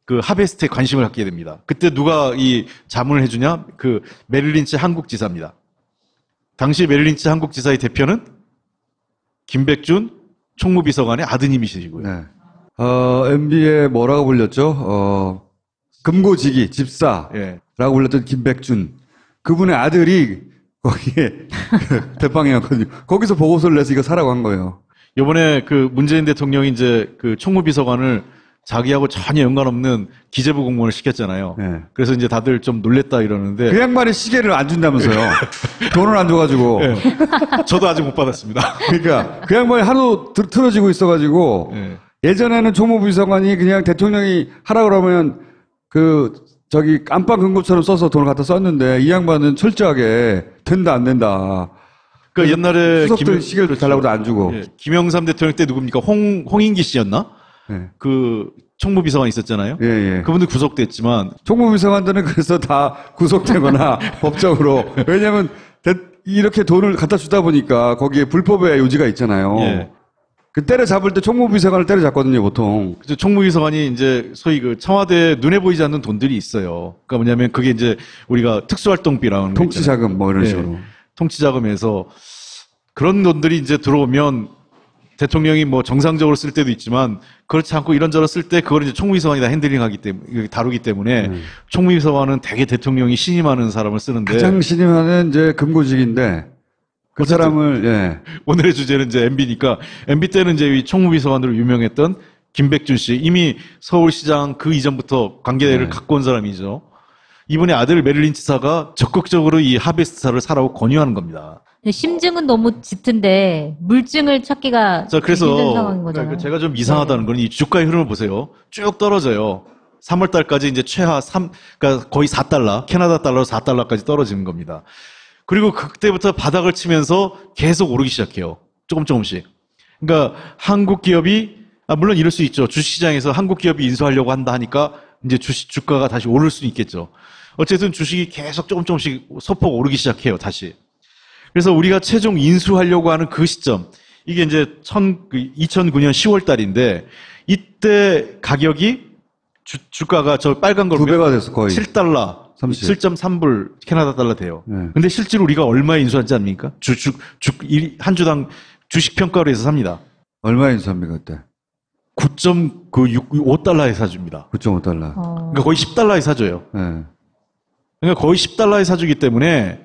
그 하베스트에 관심을 갖게 됩니다. 그때 누가 이 자문을 해주냐? 그 메릴린치 한국지사입니다. 당시 메릴린치 한국지사의 대표는 김백준 총무비서관의 아드님이시고요. 네. MB에 뭐라고 불렸죠? 금고지기, 집사라고 예. 불렸던 김백준. 그분의 아들이 거기에 대빵이었거든요. 거기서 보고서를 내서 이거 사라고 한 거예요. 요번에 그 문재인 대통령이 이제 그 총무비서관을 자기하고 전혀 연관없는 기재부 공무원을 시켰잖아요. 네. 그래서 이제 다들 좀 놀랬다 이러는데. 그 양반이 시계를 안 준다면서요. 돈을 안 줘가지고. 예. 저도 아직 못 받았습니다. 그러니까 그 양반이 하도 틀어지고 있어가지고 예. 예전에는 총무비서관이 그냥 대통령이 하라 그러면 안방 금고처럼 써서 돈을 갖다 썼는데 이 양반은 철저하게 된다 안 된다. 그러니까 옛날에 수석들 시계를 달라고도 안 주고. 예, 김영삼 대통령 때 누굽니까? 홍인기 씨였나? 예. 그 총무비서관 있었잖아요. 예, 예. 그분도 구속됐지만 총무비서관들은 그래서 다 구속되거나 법적으로. 왜냐면 이렇게 돈을 갖다 주다 보니까 거기에 불법의 요지가 있잖아요. 예. 그 때려잡을 때 총무비서관을 때려잡거든요, 보통. 그래서 총무비서관이 이제 소위 그 청와대 눈에 보이지 않는 돈들이 있어요. 그러니까 뭐냐면 그게 이제 우리가 특수활동비라는 거 통치자금 뭐 이런 예. 식으로. 통치자금에서 그런 돈들이 이제 들어오면 대통령이 뭐 정상적으로 쓸 때도 있지만 그렇지 않고 이런저런 쓸 때 그걸 이제 총무비서관이 다 핸들링하기 때문에 다루기 때문에 총무비서관은 대개 대통령이 신임하는 사람을 쓰는데 가장 신임하는 이제 금고직인데 그 어쨌든 사람을 예. 오늘의 주제는 이제 MB니까 MB 때는 이제 이 총무비서관으로 유명했던 김백준 씨 이미 서울시장 그 이전부터 관계를 갖고 온 사람이죠. 이분의 아들 메릴린치사가 적극적으로 이 하베스트사를 사라고 권유하는 겁니다. 근데 심증은 너무 짙은데 물증을 찾기가 자, 그래서 힘든 상황인 거잖아요. 그러니까 제가 좀 이상하다는 건 이 주가의 흐름을 보세요. 쭉 떨어져요. 3월 달까지 이제 그러니까 거의 4달러, 캐나다 달러로 4달러까지 떨어지는 겁니다. 그리고 그때부터 바닥을 치면서 계속 오르기 시작해요. 조금씩. 그러니까 한국 기업이 물론 이럴 수 있죠. 주식시장에서 한국 기업이 인수하려고 한다 하니까 이제 주가가 다시 오를 수 있겠죠. 어쨌든 주식이 계속 조금씩 소폭 오르기 시작해요. 다시. 그래서 우리가 최종 인수하려고 하는 그 시점, 이게 이제 2009년 10월 달인데, 이때 가격이, 주가가 저 빨간 걸 2배가 됐어, 거의. 7달러, 30. 7.3불 캐나다 달러 돼요. 네. 근데 실제로 우리가 얼마에 인수하지 않습니까? 한 주당 주식 평가로 해서 삽니다. 얼마 인수합니까, 그때? 9.5달러에 사줍니다. 9.5달러. 그러니까 거의 10달러에 사줘요. 네. 그러니까 거의 10달러에 사주기 때문에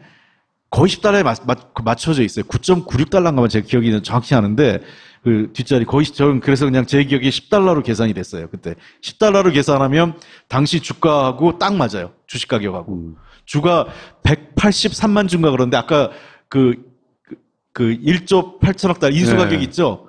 거의 10달러에 맞춰져 있어요. 9.96달러인가만 제가 기억이 정확히 나는데 그 뒷자리 저는 그래서 그냥 제 기억에 10달러로 계산이 됐어요. 그때 10달러로 계산하면 당시 주가하고 딱 맞아요. 주식 가격하고. 주가 183만 주인가 그런데 아까 그 1조 8천억 달러 인수 네. 가격 있죠?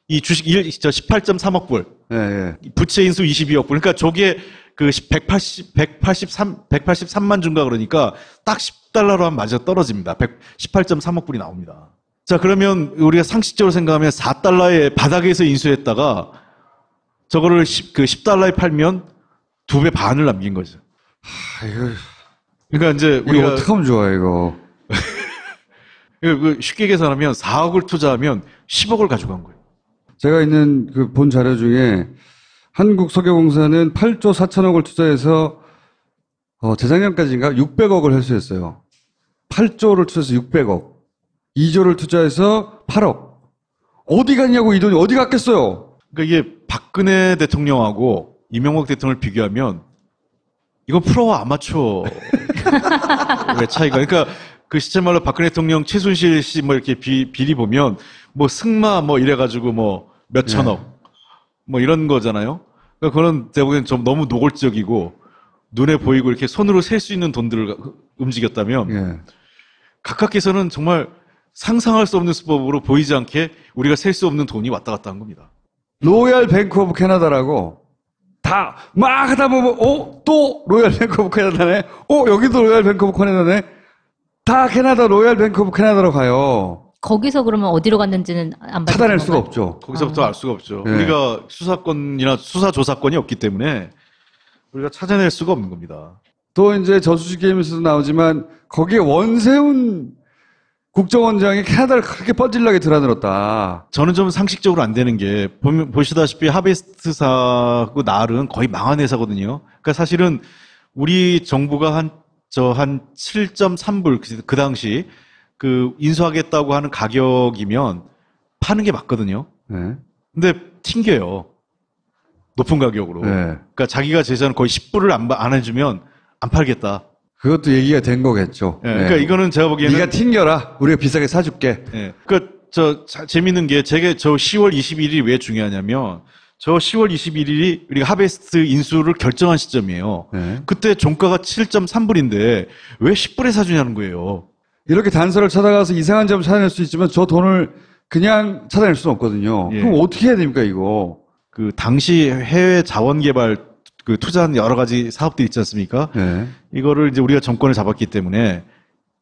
이 주식 18.3억 불. 예, 예. 부채 인수 22억 불. 그러니까 저게 그 183만 주인가 그러니까 딱 10달러로 하면 맞아 떨어집니다. 18.3억 불이 나옵니다. 자, 그러면 우리가 상식적으로 생각하면 4달러에 바닥에서 인수했다가 저거를 10달러에 팔면 2배 반을 남긴 거죠. 이거, 그러니까 이제 이거 우리가 어떻게 하면 좋아, 이거. 쉽게 계산하면 4억을 투자하면 10억을 가져간 거예요. 제가 있는 그 본 자료 중에 한국석유공사는 8조 4천억을 투자해서 재작년까지인가 600억을 회수했어요. 8조를 투자해서 600억. 2조를 투자해서 8억. 어디 갔냐고, 이 돈이 어디 갔겠어요? 그러니까 이게 박근혜 대통령하고 이명박 대통령을 비교하면 이건 프로와 아마추어의 차이가. 그러니까 그 시체 말로 박근혜 대통령 최순실 씨 뭐 이렇게 비리 보면 뭐 승마 뭐 이래가지고 뭐 몇천억 뭐 이런 거잖아요. 그러니까 그런 대부분 좀 너무 노골적이고 눈에 보이고 이렇게 손으로 셀 수 있는 돈들을 움직였다면 예. 각하께서는 정말 상상할 수 없는 수법으로 보이지 않게 우리가 셀 수 없는 돈이 왔다 갔다 한 겁니다. 로얄 뱅크 오브 캐나다라고 다 막 하다 보면 또 로얄 뱅크 오브 캐나다네. 여기도 로얄 뱅크 오브 캐나다네. 다 캐나다 로얄 뱅크 오브 캐나다로 가요. 거기서 그러면 어디로 갔는지는 안 찾아낼 밝혀진 수가 건가요? 없죠. 거기서부터 알 수가 없죠. 네. 우리가 수사권이나 수사 조사권이 없기 때문에 우리가 찾아낼 수가 없는 겁니다. 또 이제 저수지 게임에서도 나오지만 거기에 원세훈 국정원장이 캐나다를 그렇게 뻔질나게 드나들었다. 저는 좀 상식적으로 안 되는 게 보시다시피 하베스트사하고 나을은 거의 망한 회사거든요. 그러니까 사실은 우리 정부가 한 7.3불 그 당시 그 인수하겠다고 하는 가격이면 파는 게 맞거든요. 네. 근데 튕겨요. 높은 가격으로. 네. 그러니까 자기가 제자는 거의 10불을 안 해주면 안 팔겠다. 그것도 얘기가 된 거겠죠. 예, 그러니까 이거는 제가 보기에는 네가 튕겨라. 우리가 비싸게 사줄게. 예. 그러니까 재밌는 게 제가 저 10월 21일이 왜 중요하냐면 저 10월 21일이 우리가 하베스트 인수를 결정한 시점이에요. 네. 그때 종가가 7.3불인데 왜 10불에 사주냐는 거예요. 이렇게 단서를 찾아가서 이상한 점을 찾아낼 수 있지만 저 돈을 그냥 찾아낼 수는 없거든요. 예. 그럼 어떻게 해야 됩니까, 이거? 그 당시 해외 자원 개발 그 투자한 여러 가지 사업들 있지 않습니까? 네. 이거를 이제 우리가 정권을 잡았기 때문에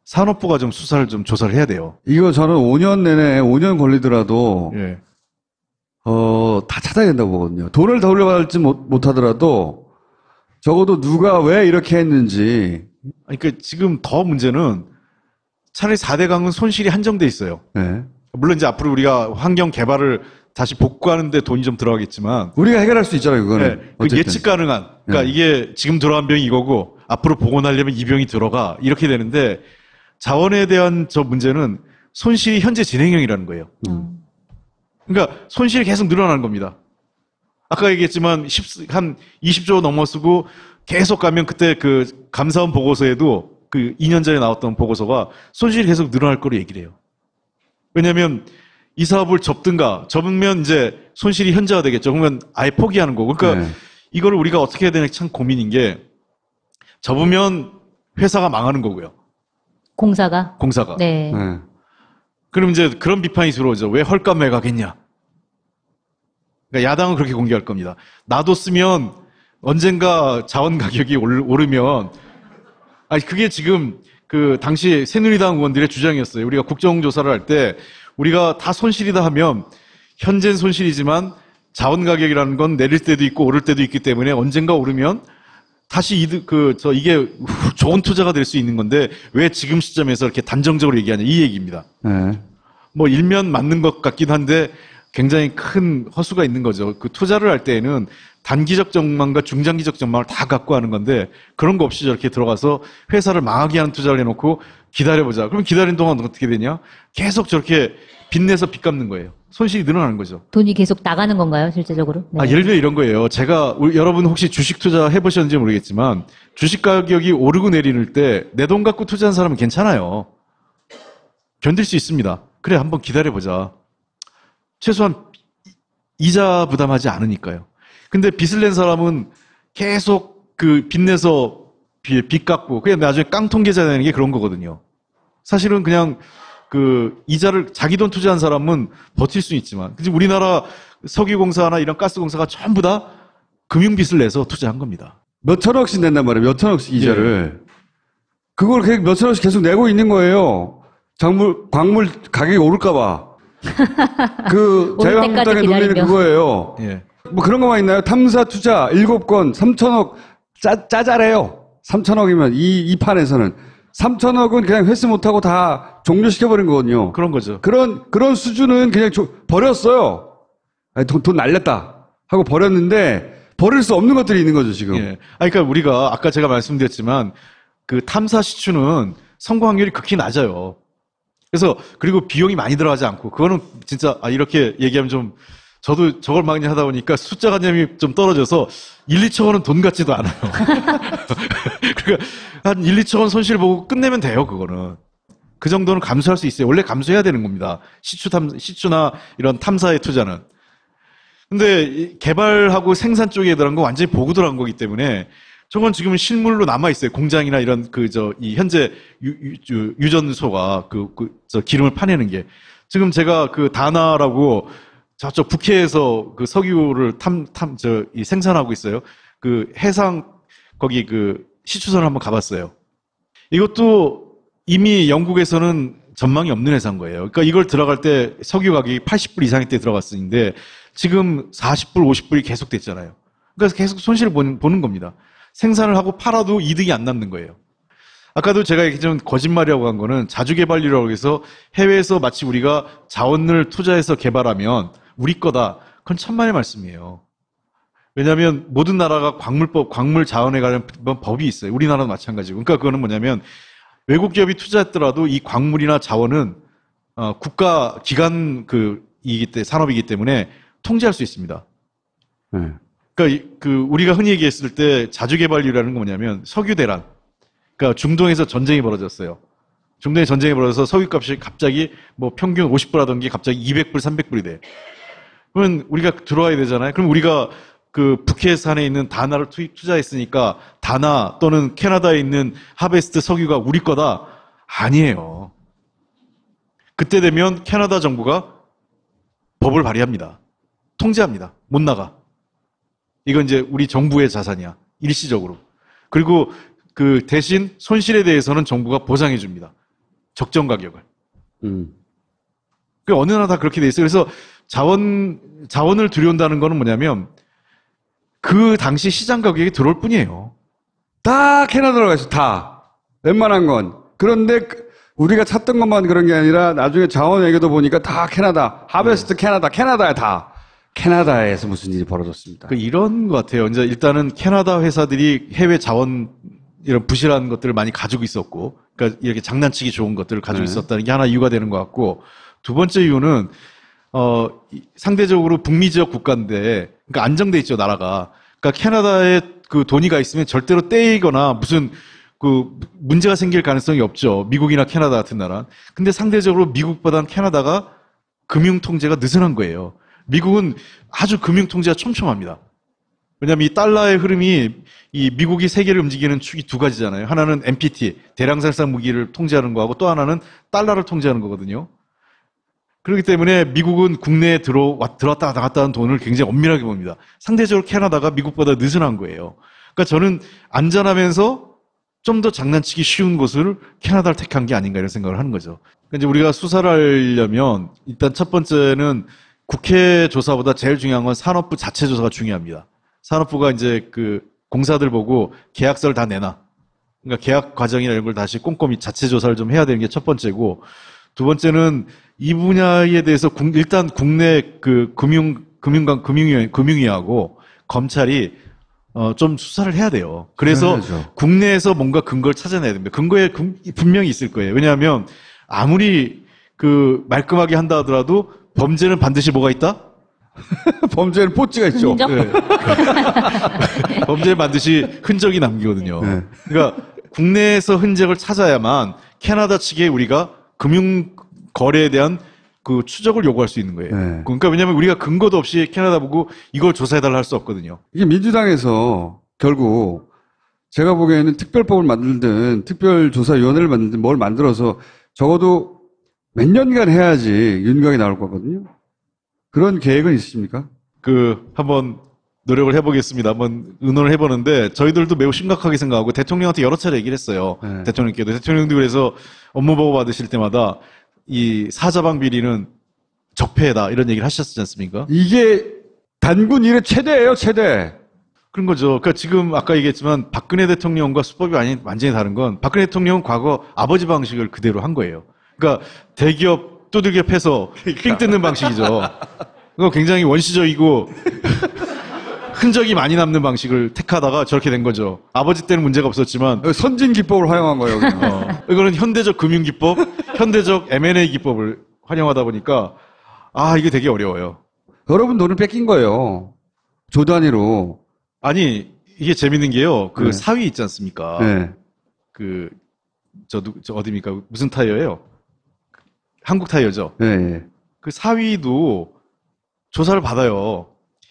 산업부가 좀 조사를 해야 돼요. 이거 저는 5년 내내 5년 걸리더라도 예. 다 찾아야 된다고 보거든요. 돈을 더 올려받을지 못하더라도 적어도 누가 왜 이렇게 했는지. 그러니까 지금 더 문제는 차라리 4대 강은 손실이 한정돼 있어요. 네. 물론 이제 앞으로 우리가 환경 개발을 다시 복구하는데 돈이 좀 들어가겠지만 우리가 해결할 수 있잖아요, 그거는. 네, 그 어쨌든. 예측 가능한. 그러니까 네. 이게 지금 들어간 병이 이거고 앞으로 복원하려면 이 병이 들어가 이렇게 되는데 자원에 대한 저 문제는 손실이 현재 진행형이라는 거예요. 그러니까 손실이 계속 늘어나는 겁니다. 아까 얘기했지만 한 20조 넘어 쓰고 계속 가면 그때 그 감사원 보고서에도 그 2년 전에 나왔던 보고서가 손실이 계속 늘어날 거로 얘기를 해요. 왜냐하면 이 사업을 접으면 이제 손실이 현저화 되겠죠. 그러면 아예 포기하는 거고. 그러니까 네. 이거를 우리가 어떻게 해야 되는지 참 고민인 게 접으면 회사가 망하는 거고요. 공사가. 공사가. 네. 네. 그럼 이제 그런 비판이 들어오죠. 왜 헐값 매각했냐? 그러니까 야당은 그렇게 공개할 겁니다. 놔뒀으면 언젠가 자원 가격이 오르면 그게 지금 그 당시 새누리당 의원들의 주장이었어요. 우리가 국정조사를 할 때 우리가 다 손실이다 하면 현재는 손실이지만 자원 가격이라는 건 내릴 때도 있고 오를 때도 있기 때문에 언젠가 오르면 다시 이게 좋은 투자가 될 수 있는 건데 왜 지금 시점에서 이렇게 단정적으로 얘기하냐 이 얘기입니다. 네. 뭐 일면 맞는 것 같기도 한데 굉장히 큰 허수가 있는 거죠. 그 투자를 할 때에는 단기적 전망과 중장기적 전망을 다 갖고 하는 건데 그런 거 없이 저렇게 들어가서 회사를 망하게 하는 투자를 해놓고 기다려보자. 그럼 기다리는 동안 어떻게 되냐? 계속 저렇게 빚내서 빚 갚는 거예요. 손실이 늘어나는 거죠. 돈이 계속 나가는 건가요, 실제적으로? 네. 예를 들어 이런 거예요. 여러분 혹시 주식 투자 해보셨는지 모르겠지만 주식 가격이 오르고 내리는 때 내 돈 갖고 투자한 사람은 괜찮아요. 견딜 수 있습니다. 그래, 한번 기다려보자. 최소한 이자 부담하지 않으니까요. 근데 빚을 낸 사람은 계속 그 빚내서 빚 갚고 그냥 나중에 깡통 계좌 내는 게 그런 거거든요. 사실은 그냥 그 이자를 자기 돈 투자한 사람은 버틸 수 있지만, 그치 우리나라 석유공사나 이런 가스공사가 전부 다 금융빚을 내서 투자한 겁니다. 몇 천억씩 낸단 말이에요. 몇 천억씩 이자를. 그걸 그냥 몇 천억씩 계속 내고 있는 거예요. 광물 가격이 오를까봐. 그 오를 때까지 자유한국당에 논리는 기다리며. 그거예요. 예. 뭐 그런 거만 있나요? 탐사 투자 7건 3천억 짜잘해요. 3천억이면 이 판에서는 3천억은 그냥 회수 못하고 다 종료시켜버린 거거든요. 그런 거죠. 그런 수준은 그냥 버렸어요. 아니, 돈 날렸다 하고 버렸는데 버릴 수 없는 것들이 있는 거죠 지금. 예. 그러니까 우리가 아까 제가 말씀드렸지만 그 탐사 시추는 성공 확률이 극히 낮아요. 그래서 그리고 비용이 많이 들어가지 않고 그거는 진짜 이렇게 얘기하면 좀 저도 저걸 많이 하다 보니까 숫자 관념이 좀 떨어져서 1, 2천 원은 돈 같지도 않아요. 그러니까 한 1, 2천 원 손실 보고 끝내면 돼요, 그거는. 그 정도는 감수할 수 있어요. 원래 감수해야 되는 겁니다. 시추나 이런 탐사의 투자는. 근데 이 개발하고 생산 쪽에 들어간 거 완전히 보고 들어간 거기 때문에 저건 지금 실물로 남아 있어요. 공장이나 이런 이 현재 유전소가 기름을 파내는 게. 지금 제가 그 다나라고 저쪽 북해에서 그 석유를 생산하고 있어요. 그 해상 거기 그 시추선을 한번 가봤어요. 이것도 이미 영국에서는 전망이 없는 회사인 거예요. 그러니까 이걸 들어갈 때 석유 가격이 80불 이상일 때 들어갔었는데 지금 40불, 50불이 계속 됐잖아요. 그래서 계속 손실을 보는 겁니다. 생산을 하고 팔아도 이득이 안 남는 거예요. 아까도 제가 얘기했지만 거짓말이라고 한 거는 자주개발이라고 해서 해외에서 마치 우리가 자원을 투자해서 개발하면 우리 거다. 그건 천만의 말씀이에요. 왜냐하면 모든 나라가 광물 자원에 관련 법이 있어요. 우리나라도 마찬가지고. 그러니까 그거는 뭐냐면 외국 기업이 투자했더라도 이 광물이나 자원은 국가 기관 산업이기 때문에 통제할 수 있습니다. 네. 그러니까 우리가 흔히 얘기했을 때 자주개발이라는 건 뭐냐면 석유 대란. 그러니까 중동에서 전쟁이 벌어졌어요. 중동에 전쟁이 벌어져서 석유값이 갑자기 뭐 평균 50불 하던 게 갑자기 200불, 300불이 돼. 그러면 우리가 들어와야 되잖아요. 그럼 우리가 그 북해산에 있는 다나를 투자했으니까 다나 또는 캐나다에 있는 하베스트 석유가 우리 거다? 아니에요. 그때 되면 캐나다 정부가 법을 발의합니다. 통제합니다. 못 나가. 이건 이제 우리 정부의 자산이야. 일시적으로. 그리고 그 대신 손실에 대해서는 정부가 보상해 줍니다. 적정 가격을. 그 어느 나라 다 그렇게 돼 있어요. 그래서 자원을 들여온다는 거는 뭐냐면 그 당시 시장 가격이 들어올 뿐이에요. 다 캐나다로 가 있어. 다. 웬만한 건. 그런데 우리가 찾던 것만 그런 게 아니라 나중에 자원 얘기도 보니까 다 캐나다. 하베스트 캐나다야 다. 캐나다에서 무슨 일이 벌어졌습니다. 이런 것 같아요. 이제 일단은 캐나다 회사들이 해외 자원 이런 부실한 것들을 많이 가지고 있었고, 그러니까 이렇게 장난치기 좋은 것들을 가지고 있었다는 게 하나 이유가 되는 것 같고, 두 번째 이유는 상대적으로 북미 지역 국가인데, 그러니까 안정돼 있죠 나라가. 그러니까 캐나다에 그 돈이 가 있으면 절대로 떼이거나 무슨 그 문제가 생길 가능성이 없죠. 미국이나 캐나다 같은 나라. 근데 상대적으로 미국보다는 캐나다가 금융 통제가 느슨한 거예요. 미국은 아주 금융 통제가 촘촘합니다. 왜냐하면 이 달러의 흐름이 이 미국이 세계를 움직이는 축이 두 가지잖아요. 하나는 NPT, 대량 살상 무기를 통제하는 거하고 또 하나는 달러를 통제하는 거거든요. 그렇기 때문에 미국은 국내에 들어왔다 나갔다 하는 돈을 굉장히 엄밀하게 봅니다. 상대적으로 캐나다가 미국보다 느슨한 거예요. 그러니까 저는 안전하면서 좀 더 장난치기 쉬운 곳을 캐나다를 택한 게 아닌가 이런 생각을 하는 거죠. 그러니까 이제 우리가 수사를 하려면 일단 첫 번째는 국회 조사보다 제일 중요한 건 산업부 자체 조사가 중요합니다. 산업부가 이제 그 공사들 보고 계약서를 다 내놔. 그러니까 계약 과정이나 이런 걸 다시 꼼꼼히 자체 조사를 좀 해야 되는 게 첫 번째고, 두 번째는 이 분야에 대해서 일단 국내 그 금융위하고 검찰이 좀 수사를 해야 돼요. 그래서 해야죠. 국내에서 뭔가 근거를 찾아내야 됩니다. 근거에 분명히 있을 거예요. 왜냐하면 아무리 그 말끔하게 한다 하더라도 범죄는 반드시 뭐가 있다? 범죄는 포찌가 있죠. 인정? 네. 범죄에 반드시 흔적이 남기거든요. 네. 그러니까 국내에서 흔적을 찾아야만 캐나다 측에 우리가 금융 거래에 대한 그 추적을 요구할 수 있는 거예요. 네. 그러니까 왜냐하면 우리가 근거도 없이 캐나다 보고 이걸 조사해달라 할 수 없거든요. 이게 민주당에서 결국 제가 보기에는 특별법을 만들든 특별조사위원회를 만들든 뭘 만들어서 적어도 몇 년간 해야지 윤곽이 나올 거거든요. 그런 계획은 있으십니까? 한번 노력을 해보겠습니다. 한번 의논을 해보는데 저희들도 매우 심각하게 생각하고 대통령한테 여러 차례 얘기를 했어요. 네. 대통령도 그래서 업무보고 받으실 때마다 이 사자방 비리는 적폐다 이런 얘기를 하셨지 않습니까? 이게 단군 일의 최대예요, 최대. 그런 거죠. 그러니까 지금 아까 얘기했지만 박근혜 대통령과 수법이 완전히 다른 건 박근혜 대통령은 과거 아버지 방식을 그대로 한 거예요. 그러니까 대기업 두들겨 패서 삥 뜯는 방식이죠. 그거 굉장히 원시적이고 흔적이 많이 남는 방식을 택하다가 저렇게 된 거죠. 아버지 때는 문제가 없었지만 선진 기법을 활용한 거예요. 그냥. 이거는 현대적 금융기법, 현대적 M&A 기법을 활용하다 보니까 이게 되게 어려워요. 여러분 돈을 뺏긴 거예요. 조 단위로. 아니 이게 재밌는 게요. 그 네. 사위 있지 않습니까? 네. 저 어디입니까? 무슨 타이어예요? 한국 타이어죠. 네. 그 사위도 조사를 받아요.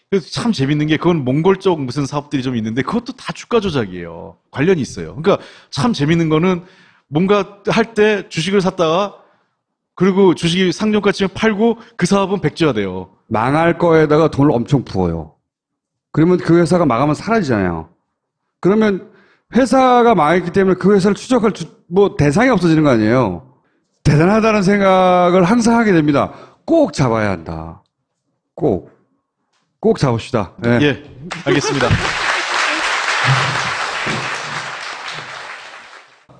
그래서 참 재밌는 게 그건 몽골 쪽 무슨 사업들이 좀 있는데 그것도 다 주가 조작이에요. 관련이 있어요. 그러니까 참 재밌는 거는 뭔가 할 때 주식을 샀다가 그리고 주식이 상종가 치면 팔고 그 사업은 백지화돼요. 망할 거에다가 돈을 엄청 부어요. 그러면 그 회사가 망하면 사라지잖아요. 그러면 회사가 망했기 때문에 그 회사를 추적할 대상이 없어지는 거 아니에요. 대단하다는 생각을 항상 하게 됩니다. 꼭 잡아야 한다. 꼭 잡읍시다. 네. 예, 알겠습니다.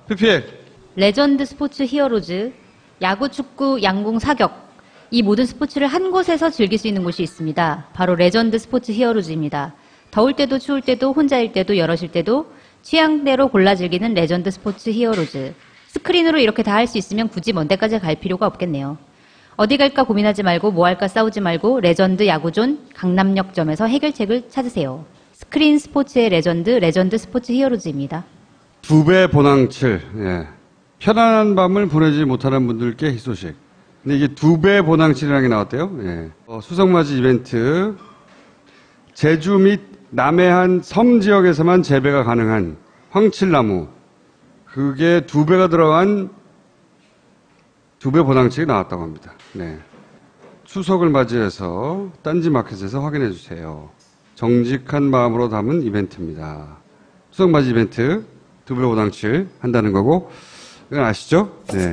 PPL. 레전드 스포츠 히어로즈, 야구, 축구, 양궁, 사격. 이 모든 스포츠를 한 곳에서 즐길 수 있는 곳이 있습니다. 바로 레전드 스포츠 히어로즈입니다. 더울 때도 추울 때도 혼자일 때도 여럿일 때도 취향대로 골라 즐기는 레전드 스포츠 히어로즈. 스크린으로 이렇게 다 할 수 있으면 굳이 먼 데까지 갈 필요가 없겠네요. 어디 갈까 고민하지 말고 뭐 할까 싸우지 말고 레전드 야구존 강남역점에서 해결책을 찾으세요. 스크린 스포츠의 레전드 스포츠 히어로즈입니다. 2배 보낭칠. 예. 편안한 밤을 보내지 못하는 분들께 희소식. 근데 이게 2배 보낭칠이라는 게 나왔대요. 예. 수성맞이 이벤트. 제주 및 남해안 섬 지역에서만 재배가 가능한 황칠나무. 그게 2배가 들어간 2배 보낭칠이 나왔다고 합니다. 네. 추석을 맞이해서 딴지마켓에서 확인해 주세요. 정직한 마음으로 담은 이벤트입니다. 추석맞이 이벤트 2배 보낭칠 한다는 거고 이건 아시죠? 네.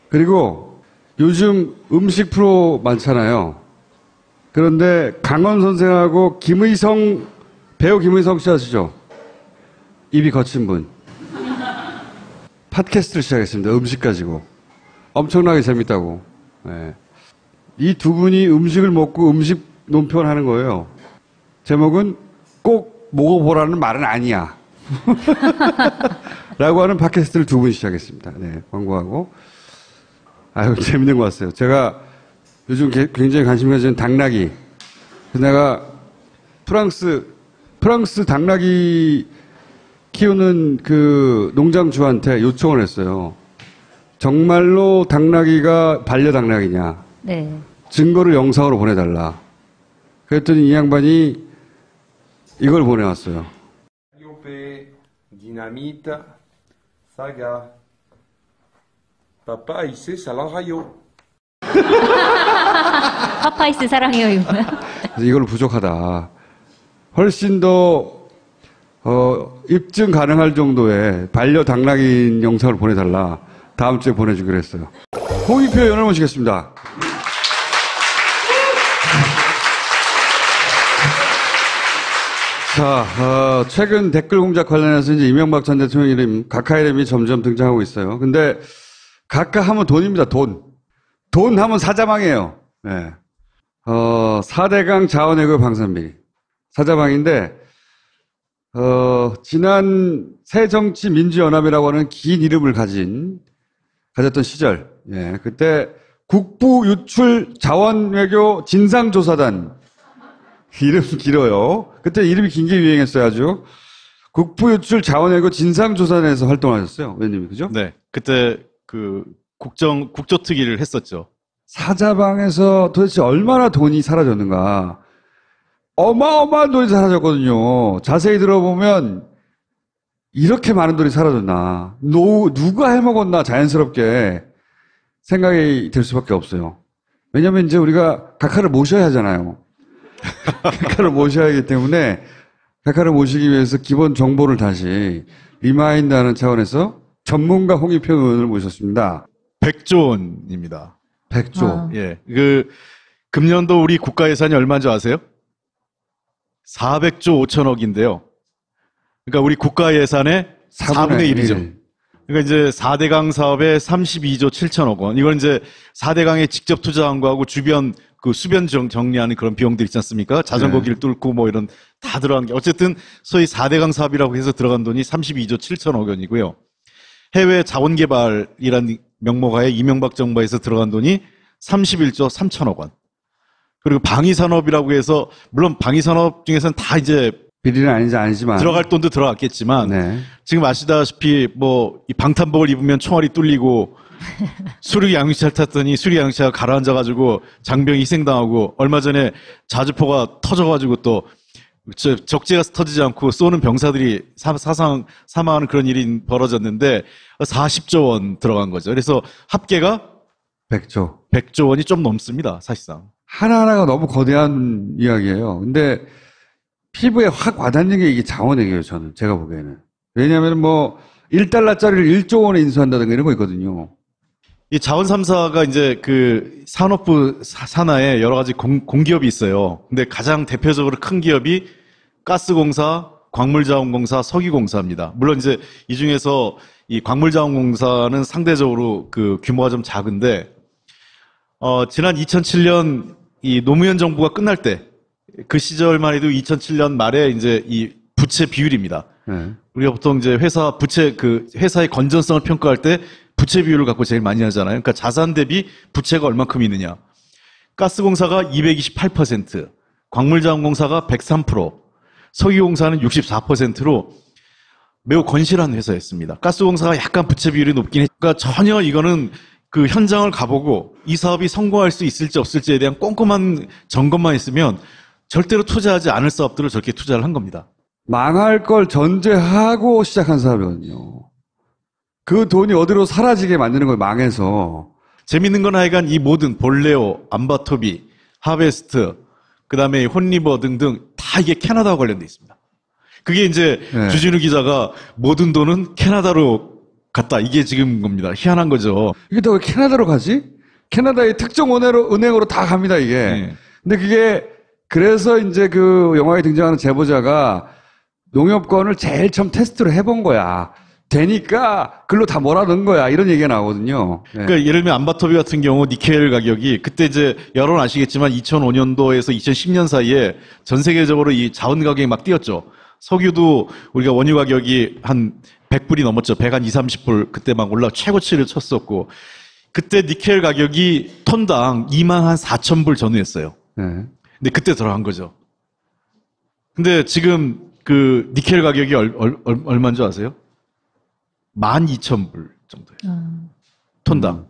그리고 요즘 음식 프로 많잖아요. 그런데 강원 선생하고 배우 김의성 씨 아시죠? 입이 거친 분. 팟캐스트를 시작했습니다. 음식 가지고. 엄청나게 재밌다고. 네. 이 두 분이 음식을 먹고 음식 논평을 하는 거예요. 제목은 꼭 먹어보라는 말은 아니야. 라고 하는 팟캐스트를 두 분 시작했습니다. 네, 광고하고. 재밌는 것 같아요. 제가 요즘 굉장히 관심 가지는 당나귀. 내가 프랑스 당나귀 키우는 그 농장주한테 요청을 했어요. 정말로 당나귀가 반려 당나귀냐. 네. 증거를 영상으로 보내달라. 그랬더니 이 양반이 이걸 보내왔어요. Yope, Dynamite, Saga. Papa, ici, Salangayo. 파파이스 사랑해요, 이거야. 그래서 이걸로 부족하다. 훨씬 더 입증 가능할 정도의 반려당락인 영상을 보내달라. 다음 주에 보내주기로 했어요. 홍익표 의원을 모시겠습니다. 자, 최근 댓글 공작 관련해서 이제 이명박 전 대통령 이름, 각하 이름이 점점 등장하고 있어요. 근데 각하 하면 돈입니다, 돈. 돈 하면 사자방이에요. 네. 4대강 자원외교 방산비리. 사자방인데, 지난 새정치민주연합이라고 하는 긴 이름을 가졌던 시절. 예, 그때 국부 유출 자원외교 진상조사단. 이름 길어요. 그때 이름이 긴 게 유행했어요, 아주. 국부 유출 자원외교 진상조사단에서 활동하셨어요, 의원님이, 그죠? 네. 그때 그 국조특위를 했었죠. 사자방에서 도대체 얼마나 돈이 사라졌는가. 어마어마한 돈이 사라졌거든요. 자세히 들어보면 이렇게 많은 돈이 사라졌나. 누가 해먹었나 자연스럽게 생각이 들 수밖에 없어요. 왜냐면 이제 우리가 각하를 모셔야 하잖아요. 각하를 모셔야 하기 때문에 각하를 모시기 위해서 기본 정보를 다시 리마인드하는 차원에서 전문가 홍익표 의원을 모셨습니다. 100조 원입니다. 100조. 아. 예. 금년도 우리 국가 예산이 얼마인 줄 아세요? 400조 5천억인데요. 그러니까 우리 국가 예산의 4분의 1이죠. 그러니까 이제 4대강 사업에 32조 7천억 원. 이건 이제 4대강에 직접 투자한 거하고 주변 그 수변 정리하는 그런 비용들 있지 않습니까? 자전거 길 뚫고 뭐 이런 다 들어간 게. 어쨌든 소위 4대강 사업이라고 해서 들어간 돈이 32조 7천억 원이고요. 해외 자원개발이라는 명목하에 이명박 정부에서 들어간 돈이 31조 3천억 원. 그리고 방위산업이라고 해서 물론 방위산업 중에서는 다 이제 비리는 아니지만 들어갈 돈도 들어갔겠지만 네. 지금 아시다시피 뭐 이 방탄복을 입으면 총알이 뚫리고 수륙 양육차를 탔더니 수륙 양육차가 가라앉아가지고 장병이 희생당하고 얼마 전에 자주포가 터져가지고 또 적재가 터지지 않고 쏘는 병사들이 사망하는 그런 일이 벌어졌는데 40조 원 들어간 거죠. 그래서 합계가 100조 원이 좀 넘습니다, 사실상. 하나하나가 너무 거대한 이야기예요. 근데 피부에 확 와닿는 게 이게 자원외교예요, 저는. 제가 보기에는. 왜냐하면 뭐 1달러짜리를 1조 원에 인수한다든가 이런 거 있거든요. 이 자원 3사가 이제 그 산업부 산하에 여러 가지 공기업이 있어요. 근데 가장 대표적으로 큰 기업이 가스공사, 광물자원공사, 석유공사입니다. 물론 이제 이 중에서 이 광물자원공사는 상대적으로 그 규모가 좀 작은데, 지난 2007년 이 노무현 정부가 끝날 때 그 시절만 해도 2007년 말에 이제 이 부채 비율입니다. 네. 우리가 보통 이제 회사의 건전성을 평가할 때 부채 비율을 갖고 제일 많이 하잖아요. 그러니까 자산 대비 부채가 얼만큼 있느냐. 가스공사가 228%, 광물자원공사가 103%, 석유공사는 64%로 매우 건실한 회사였습니다. 가스공사가 약간 부채 비율이 높긴 했으니까 그러니까 전혀 이거는 그 현장을 가보고 이 사업이 성공할 수 있을지 없을지에 대한 꼼꼼한 점검만 있으면 절대로 투자하지 않을 사업들을 저렇게 투자를 한 겁니다. 망할 걸 전제하고 시작한 사업이거든요. 그 돈이 어디로 사라지게 만드는 거예요, 망해서. 재밌는 건 하여간 이 모든 볼레오, 암바토비, 하베스트, 그 다음에 혼리버 등등 다 이게 캐나다와 관련돼 있습니다. 그게 이제 네. 주진우 기자가 모든 돈은 캐나다로 갔다. 이게 지금 겁니다. 희한한 거죠. 이게 다 왜 캐나다로 가지? 캐나다의 특정 은행으로 다 갑니다, 이게. 네. 근데 그게, 그래서 이제 그 영화에 등장하는 제보자가 농협권을 제일 처음 테스트를 해본 거야. 되니까 글로 다 몰아넣은 거야. 이런 얘기가 나오거든요. 네. 그러니까 예를 들면 암바토비 같은 경우 니켈 가격이 그때 이제 여러분 아시겠지만 2005년도에서 2010년 사이에 전 세계적으로 이 자원 가격이 막 뛰었죠. 석유도 우리가 원유 가격이 한 100불이 넘었죠. 100 한 20, 30불 그때 막 올라 최고치를 쳤었고 그때 니켈 가격이 톤당 2만 한 4천 불 전후였어요. 네. 근데 그때 들어간 거죠. 근데 지금 그 니켈 가격이 얼마인 줄 아세요? 12,000불 정도예요. 톤당.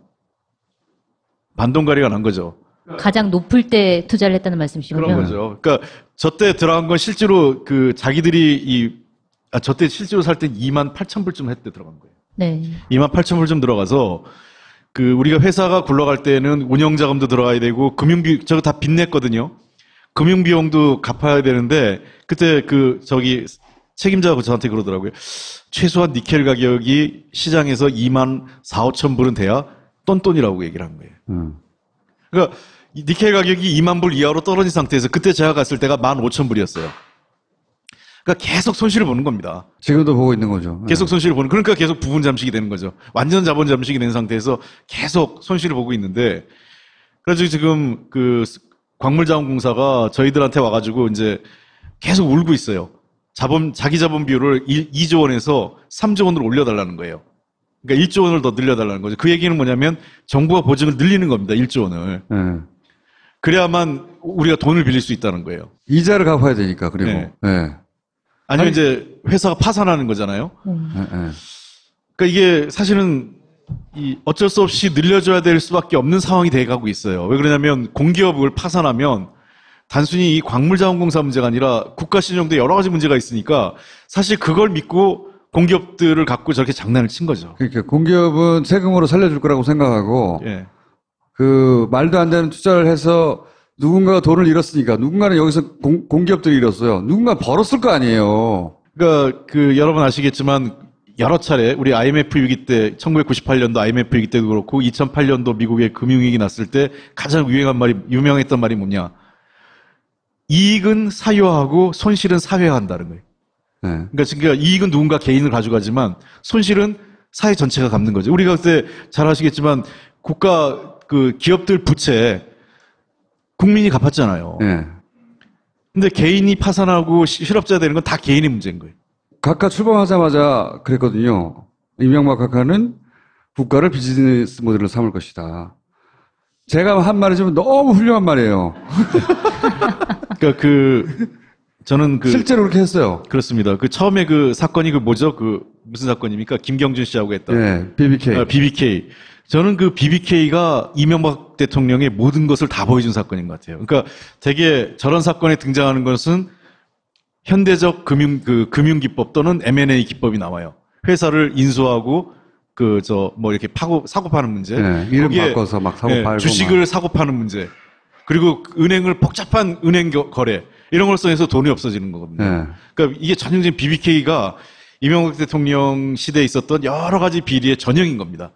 반동가리가 난 거죠. 가장 높을 때 투자를 했다는 말씀이시군요. 그런 거죠. 그러니까 저 때 들어간 건 실제로 그 자기들이 저 때 실제로 살 때 28,000불쯤 했대 들어간 거예요. 네. 28,000불쯤 들어가서 그 우리가 회사가 굴러갈 때는 운영자금도 들어가야 되고 금융비 저거 다 빚냈거든요. 금융비용도 갚아야 되는데 그때 책임자가 저한테 그러더라고요. 최소한 니켈 가격이 시장에서 24,000~25,000불은 돼야 똔똔이라고 얘기를 한 거예요. 그러니까 이 니켈 가격이 2만 불 이하로 떨어진 상태에서 그때 제가 갔을 때가 15,000불이었어요. 그러니까 계속 손실을 보는 겁니다. 지금도 보고 있는 거죠. 계속 손실을 보는, 그러니까 계속 부분 잠식이 되는 거죠. 완전 자본 잠식이 된 상태에서 계속 손실을 보고 있는데, 그래서 지금 광물자원공사가 저희들한테 와가지고 이제 계속 울고 있어요. 자기 자본 비율을 2조 원에서 3조 원으로 올려달라는 거예요. 그러니까 1조 원을 더 늘려달라는 거죠. 그 얘기는 뭐냐면 정부가 보증을 늘리는 겁니다. 1조 원을. 네. 그래야만 우리가 돈을 빌릴 수 있다는 거예요. 이자를 갚아야 되니까, 그리고. 네. 네. 아니면 이제 회사가 파산하는 거잖아요. 네, 네. 그러니까 이게 사실은 어쩔 수 없이 늘려줘야 될 수밖에 없는 상황이 돼가고 있어요. 왜 그러냐면 공기업을 파산하면 단순히 이 광물자원공사 문제가 아니라 국가신용도 여러 가지 문제가 있으니까 사실 그걸 믿고 공기업들을 갖고 저렇게 장난을 친 거죠. 그러니까 공기업은 세금으로 살려줄 거라고 생각하고, 예. 말도 안 되는 투자를 해서 누군가가 돈을 잃었으니까 누군가는 여기서 공기업들이 잃었어요. 누군가 벌었을 거 아니에요. 그러니까 여러 분 아시겠지만 여러 차례 우리 IMF 위기 때 1998년도 IMF 위기 때도 그렇고 2008년도 미국의 금융위기 났을 때 가장 유명했던 말이 뭐냐? 이익은 사유화하고 손실은 사회화한다는 거예요. 네. 그러니까 이익은 누군가 개인을 가져가지만 손실은 사회 전체가 갚는 거죠. 우리가 그때 잘 아시겠지만 국가 기업들 부채 국민이 갚았잖아요. 네. 근데 개인이 파산하고 실업자 되는 건 다 개인의 문제인 거예요. 각하 출범하자마자 그랬거든요. 이명박 각하는 국가를 비즈니스 모델로 삼을 것이다. 제가 한 말이 좀 너무 훌륭한 말이에요. 그러니까 저는 실제로 그렇게 했어요. 그렇습니다. 처음에 사건이 뭐죠? 무슨 사건입니까? 김경준 씨하고 했던. 네, BBK. BBK. 저는 BBK가 이명박 대통령의 모든 것을 다 보여준 사건인 것 같아요. 그러니까 되게 저런 사건에 등장하는 것은 현대적 금융기법 또는 M&A 기법이 나와요. 회사를 인수하고 이렇게 사고 파는 문제. 네, 이름 바꿔서 막 사고 팔고. 주식을 사고 파는 문제. 그리고 복잡한 은행 거래. 이런 걸 써서 돈이 없어지는 거거든요. 네. 그러니까 이게 전형적인 BBK가 이명박 대통령 시대에 있었던 여러 가지 비리의 전형인 겁니다.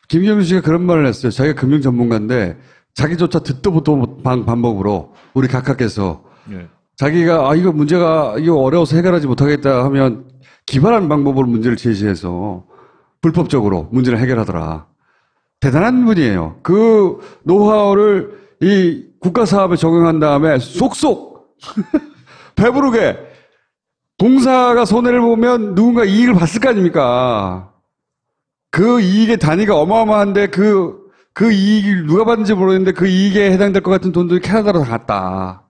김경준 씨가 그런 말을 했어요. 자기가 금융 전문가인데 자기조차 듣도 보도 방법으로 우리 각하께서 예. 자기가 이거 어려워서 해결하지 못하겠다 하면 기발한 방법으로 문제를 제시해서 불법적으로 문제를 해결하더라. 대단한 분이에요. 그 노하우를 이 국가 사업에 적용한 다음에 쏙쏙 배부르게 공사가 손해를 보면 누군가 이익을 봤을 거 아닙니까? 그 이익의 단위가 어마어마한데 그 이익을 누가 받는지 모르겠는데 그 이익에 해당될 것 같은 돈들이 캐나다로 다 갔다.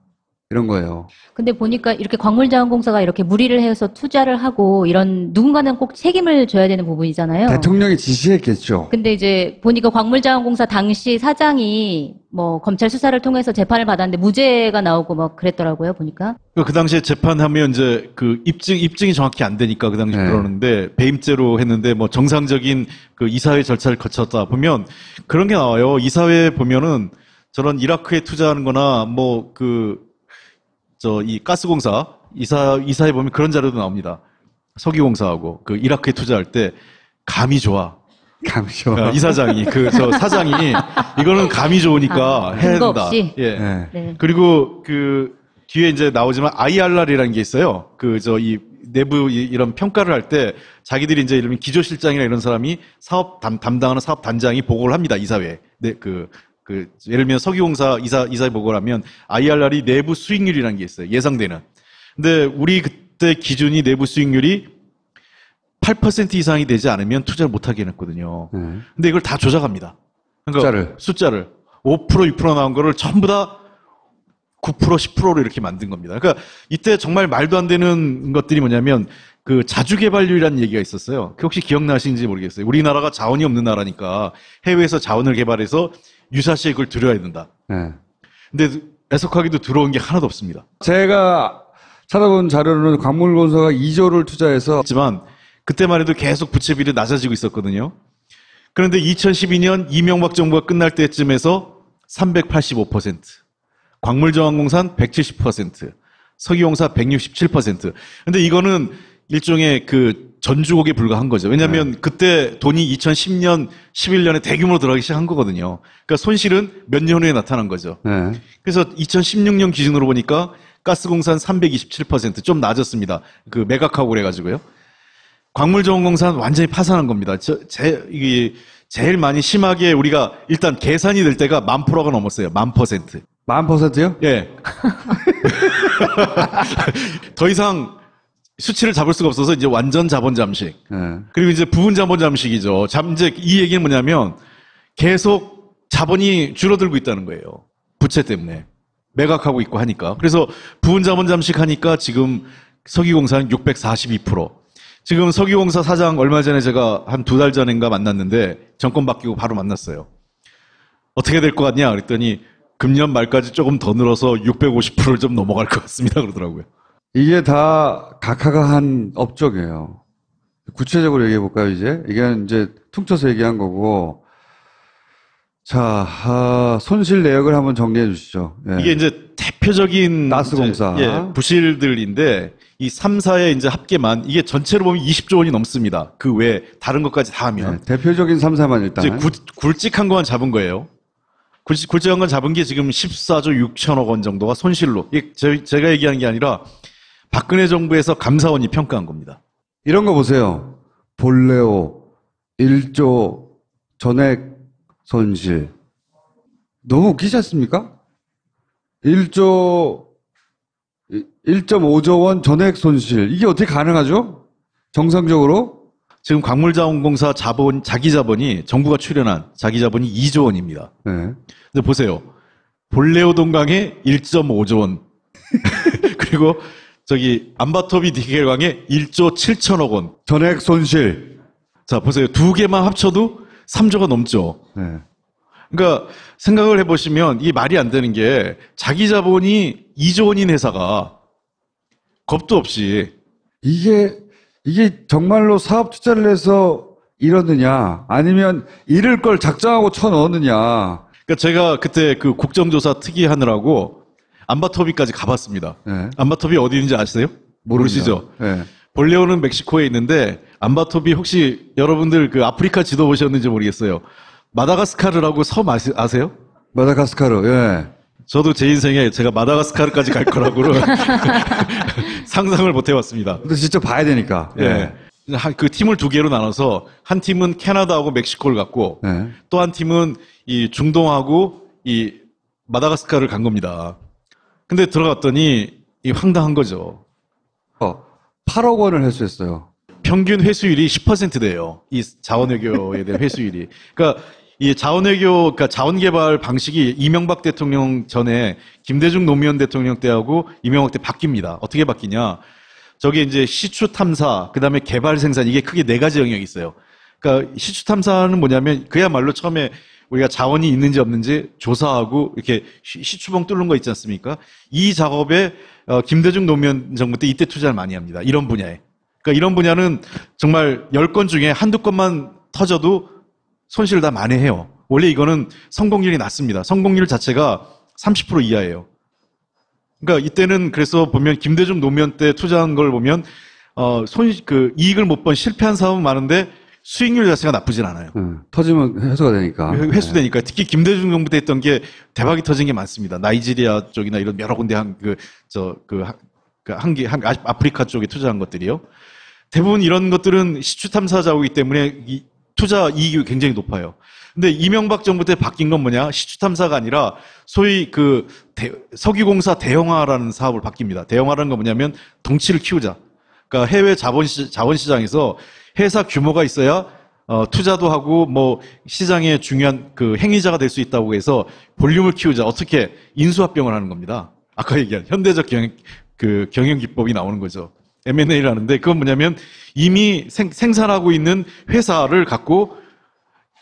이런 거예요. 근데 보니까 이렇게 광물자원공사가 이렇게 무리를 해서 투자를 하고 이런 누군가는 꼭 책임을 져야 되는 부분이잖아요. 대통령이 지시했겠죠. 근데 이제 보니까 광물자원공사 당시 사장이 검찰 수사를 통해서 재판을 받았는데 무죄가 나오고 그랬더라고요, 보니까. 그 당시에 재판하면 이제 입증이 정확히 안 되니까 그 당시 네. 그러는데 배임죄로 했는데 정상적인 이사회 절차를 거쳤다 보면 그런 게 나와요. 이사회에 보면은 저런 이라크에 투자하는 거나 이 가스공사 이사에 보면 그런 자료도 나옵니다. 석유공사하고 이라크에 투자할 때 감이 좋아. 감이 좋아. 그러니까 이사장이 사장이 이거는 감이 좋으니까 해야 근거 된다. 없이? 예. 네. 네. 그리고 뒤에 이제 나오지만 IRR이라는 게 있어요. 이 내부 이런 평가를 할 때 자기들이 이제 이런 기조실장이나 이런 사람이 사업 담당하는 사업 단장이 보고를 합니다. 이사회에. 네, 예를 들면 석유공사 이사에 보고를 하면 IRR이 내부 수익률이라는 게 있어요. 예상되는. 근데 우리 그때 기준이 내부 수익률이 8% 이상이 되지 않으면 투자를 못하게 해놨거든요. 근데 이걸 다 조작합니다. 그러니까 숫자를 5%, 6% 나온 거를 전부 다 9%, 10%로 이렇게 만든 겁니다. 그러니까 이때 정말 말도 안 되는 것들이 뭐냐면 자주개발률이라는 얘기가 있었어요. 혹시 기억나시는지 모르겠어요. 우리나라가 자원이 없는 나라니까 해외에서 자원을 개발해서 유사시에 그걸 들여야 된다. 네. 근데 애석하게도 들어온 게 하나도 없습니다. 제가 찾아본 자료로는 광물건설가 2조를 투자해서 하지만 그때만 해도 계속 부채 비율이 낮아지고 있었거든요. 그런데 2012년 이명박 정부가 끝날 때쯤에서 385%, 광물저항공사는 170%, 석유공사 167%. 근데 이거는 일종의 그 전주곡에 불과한 거죠. 왜냐하면 그때 돈이 2010년, 11년에 대규모로 들어가기 시작한 거거든요. 그러니까 손실은 몇 년 후에 나타난 거죠. 네. 그래서 2016년 기준으로 보니까 가스공사는 327%좀 낮았습니다. 그 매각하고 그래가지고요. 광물정원공사는 완전히 파산한 겁니다. 이게 제일 많이 심하게 우리가 일단 계산이 될 때가 10,000%가 넘었어요. 10,000%. 10,000%요? 예. 더 이상 수치를 잡을 수가 없어서 이제 완전 자본 잠식. 네. 그리고 이제 부분 자본 잠식이죠. 이제 이 얘기는 뭐냐면 계속 자본이 줄어들고 있다는 거예요. 부채 때문에. 매각하고 있고 하니까. 그래서 부분 자본 잠식하니까 지금 석유공사는 642%. 지금 석유공사 사장 얼마 전에 제가 한 2달 전인가 만났는데 정권 바뀌고 바로 만났어요. 어떻게 될 것 같냐 그랬더니 금년 말까지 조금 더 늘어서 650%를 좀 넘어갈 것 같습니다 그러더라고요. 이게 다 각하가 한 업적이에요. 구체적으로 얘기해 볼까요, 이제? 이게 이제 퉁쳐서 얘기한 거고. 자, 손실 내역을 한번 정리해 주시죠. 예. 이게 이제 대표적인 가스공사. 이제, 예, 부실들인데 이 3사의 이제 합계만 이게 전체로 보면 20조 원이 넘습니다. 그 외에 다른 것까지 다 하면. 네, 대표적인 3사만 일단. 이제 굵직한 것만 잡은 거예요. 굵직한 건 잡은 게 지금 14조 6천억 원 정도가 손실로. 이게 제가 얘기하는 게 아니라 박근혜 정부에서 감사원이 평가한 겁니다. 이런 거 보세요. 볼레오 1조 전액 손실. 너무 웃기지 않습니까? 1.5조 원 전액 손실. 이게 어떻게 가능하죠? 정상적으로? 지금 광물자원공사 자기 자본이 정부가 출연한 자기 자본이 2조 원입니다. 네. 근데 보세요. 볼레오 동강에 1.5조 원. 그리고 저기 암바토비 디겔강에 1조 7천억 원. 전액 손실. 자, 보세요. 두 개만 합쳐도 3조가 넘죠. 네. 그러니까 생각을 해보시면 이게 말이 안 되는 게 자기 자본이 2조 원인 회사가 겁도 없이 이게 정말로 사업 투자를 해서 이러느냐, 아니면 이럴 걸 작정하고 쳐 넣었느냐. 그러니까 제가 그때 그 국정조사 특위하느라고 암바토비까지 가봤습니다. 네. 암바토비 어디 있는지 아세요? 모르시죠? 네. 볼레오는 멕시코에 있는데 암바토비 혹시 여러분들 그 아프리카 지도 보셨는지 모르겠어요. 마다가스카르라고 섬 아세요? 마다가스카르, 예. 저도 제 인생에 제가 마다가스카르까지 갈 거라고는 상상을 못 해봤습니다. 근데 직접 봐야 되니까. 예. 그 팀을 두 개로 나눠서 한 팀은 캐나다하고 멕시코를 갔고 예. 또 한 팀은 이 중동하고 이 마다가스카르를 간 겁니다. 근데 들어갔더니 이 황당한 거죠. 8억 원을 회수했어요. 평균 회수율이 10%대예요. 이 자원외교에 대한 회수율이. 그러니까 이 그러니까 자원개발 방식이 이명박 대통령 전에 김대중 노무현 대통령 때하고 이명박 때 바뀝니다. 어떻게 바뀌냐? 저게 이제 시추 탐사, 그다음에 개발 생산, 이게 크게 4가지 영역이 있어요. 그러니까 시추 탐사는 뭐냐면 그야말로 처음에 우리가 자원이 있는지 없는지 조사하고 이렇게 시추봉 뚫는 거 있지 않습니까? 이 작업에 김대중 노무현 정부 때 이때 투자를 많이 합니다. 이런 분야에. 그러니까 이런 분야는 정말 10건 중에 한두 건만 터져도 손실을 다 만회해요. 원래 이거는 성공률이 낮습니다. 성공률 자체가 30% 이하예요. 그러니까 이때는 그래서 보면 김대중 노무현 때 투자한 걸 보면 이익을 못 본 실패한 사업은 많은데 수익률 자체가 나쁘진 않아요. 터지면 회수가 되니까. 회수되니까. 특히 김대중 정부 때 했던 게 대박이 터진 게 많습니다. 나이지리아 쪽이나 이런 여러 군데 아프리카 쪽에 투자한 것들이요. 대부분 이런 것들은 시추 탐사 자국이기 때문에 이 투자 이익이 굉장히 높아요. 근데 이명박 정부 때 바뀐 건 뭐냐? 시추 탐사가 아니라 소위 석유공사 대형화라는 사업을 바뀝니다. 대형화라는 건 뭐냐면 덩치를 키우자. 그러니까 해외 자본시장에서 회사 규모가 있어야 투자도 하고 뭐 시장의 중요한 그 행위자가 될 수 있다고 해서 볼륨을 키우자. 어떻게 인수합병을 하는 겁니다. 아까 얘기한 현대적 경영 기법이 나오는 거죠. M&A를 하는데 그건 뭐냐면 이미 생산하고 있는 회사를 갖고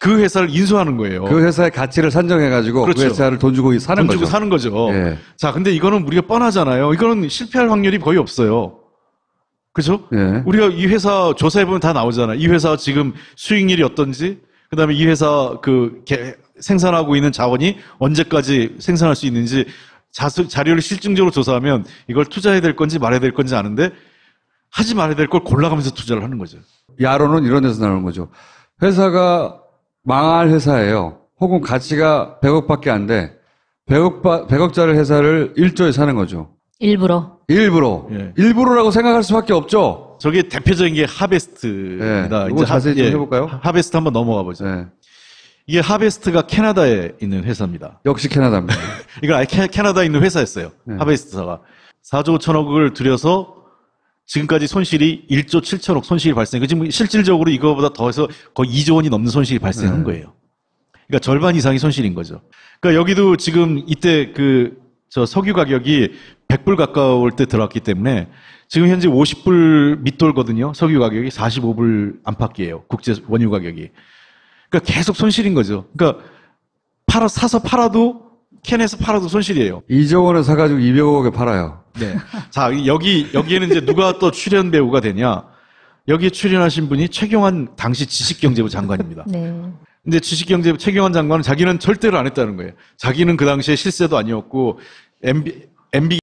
그 회사를 인수하는 거예요. 그 회사의 가치를 산정해가지고 그 그렇죠. 회사를 돈 주고 사는 돈 거죠. 주고 사는 거죠. 예. 자, 근데 이거는 우리가 뻔하잖아요. 이거는 실패할 확률이 거의 없어요. 그죠? 예. 우리가 이 회사 조사해보면 다 나오잖아요. 이 회사 지금 수익률이 어떤지, 그 다음에 이 회사 생산하고 있는 자원이 언제까지 생산할 수 있는지 자료를 실증적으로 조사하면 이걸 투자해야 될 건지 말아야 될 건지 아는데 하지 말아야 될 걸 골라가면서 투자를 하는 거죠. 야로는 이런 데서 나오는 거죠. 회사가 망할 회사예요. 혹은 가치가 100억밖에 안 돼. 100억짜리 회사를 1조에 사는 거죠. 일부러. 일부러. 예. 일부러라고 생각할 수밖에 없죠. 저게 대표적인 게 하베스트입니다. 예, 이거 자세히 좀 해볼까요? 하베스트 한번 넘어가 보죠. 예. 이게 하베스트가 캐나다에 있는 회사입니다. 역시 캐나다입니다. 이건 아예 캐나다에 있는 회사였어요. 네. 하베스트사가 4조 5천억을 들여서 지금까지 손실이 1조 7천억 손실이 발생. 지금 실질적으로 이거보다 더해서 거의 2조 원이 넘는 손실이 발생한 거예요. 그러니까 절반 이상이 손실인 거죠. 그러니까 여기도 지금 이때 저 석유 가격이 100불 가까울 때 들어왔기 때문에 지금 현재 50불 밑돌거든요. 석유 가격이 45불 안팎이에요. 국제 원유 가격이. 그러니까 계속 손실인 거죠. 그러니까 사서 팔아도 캔에서 팔아도 손실이에요. 2조 원을 사가지고 200억에 팔아요. 네. 자, 여기에는 이제 누가 또 출연 배우가 되냐? 여기에 출연하신 분이 최경환 당시 지식경제부 장관입니다. 네. 근데 지식경제부 최경환 장관은 자기는 절대로 안 했다는 거예요. 자기는 그 당시에 실세도 아니었고 MB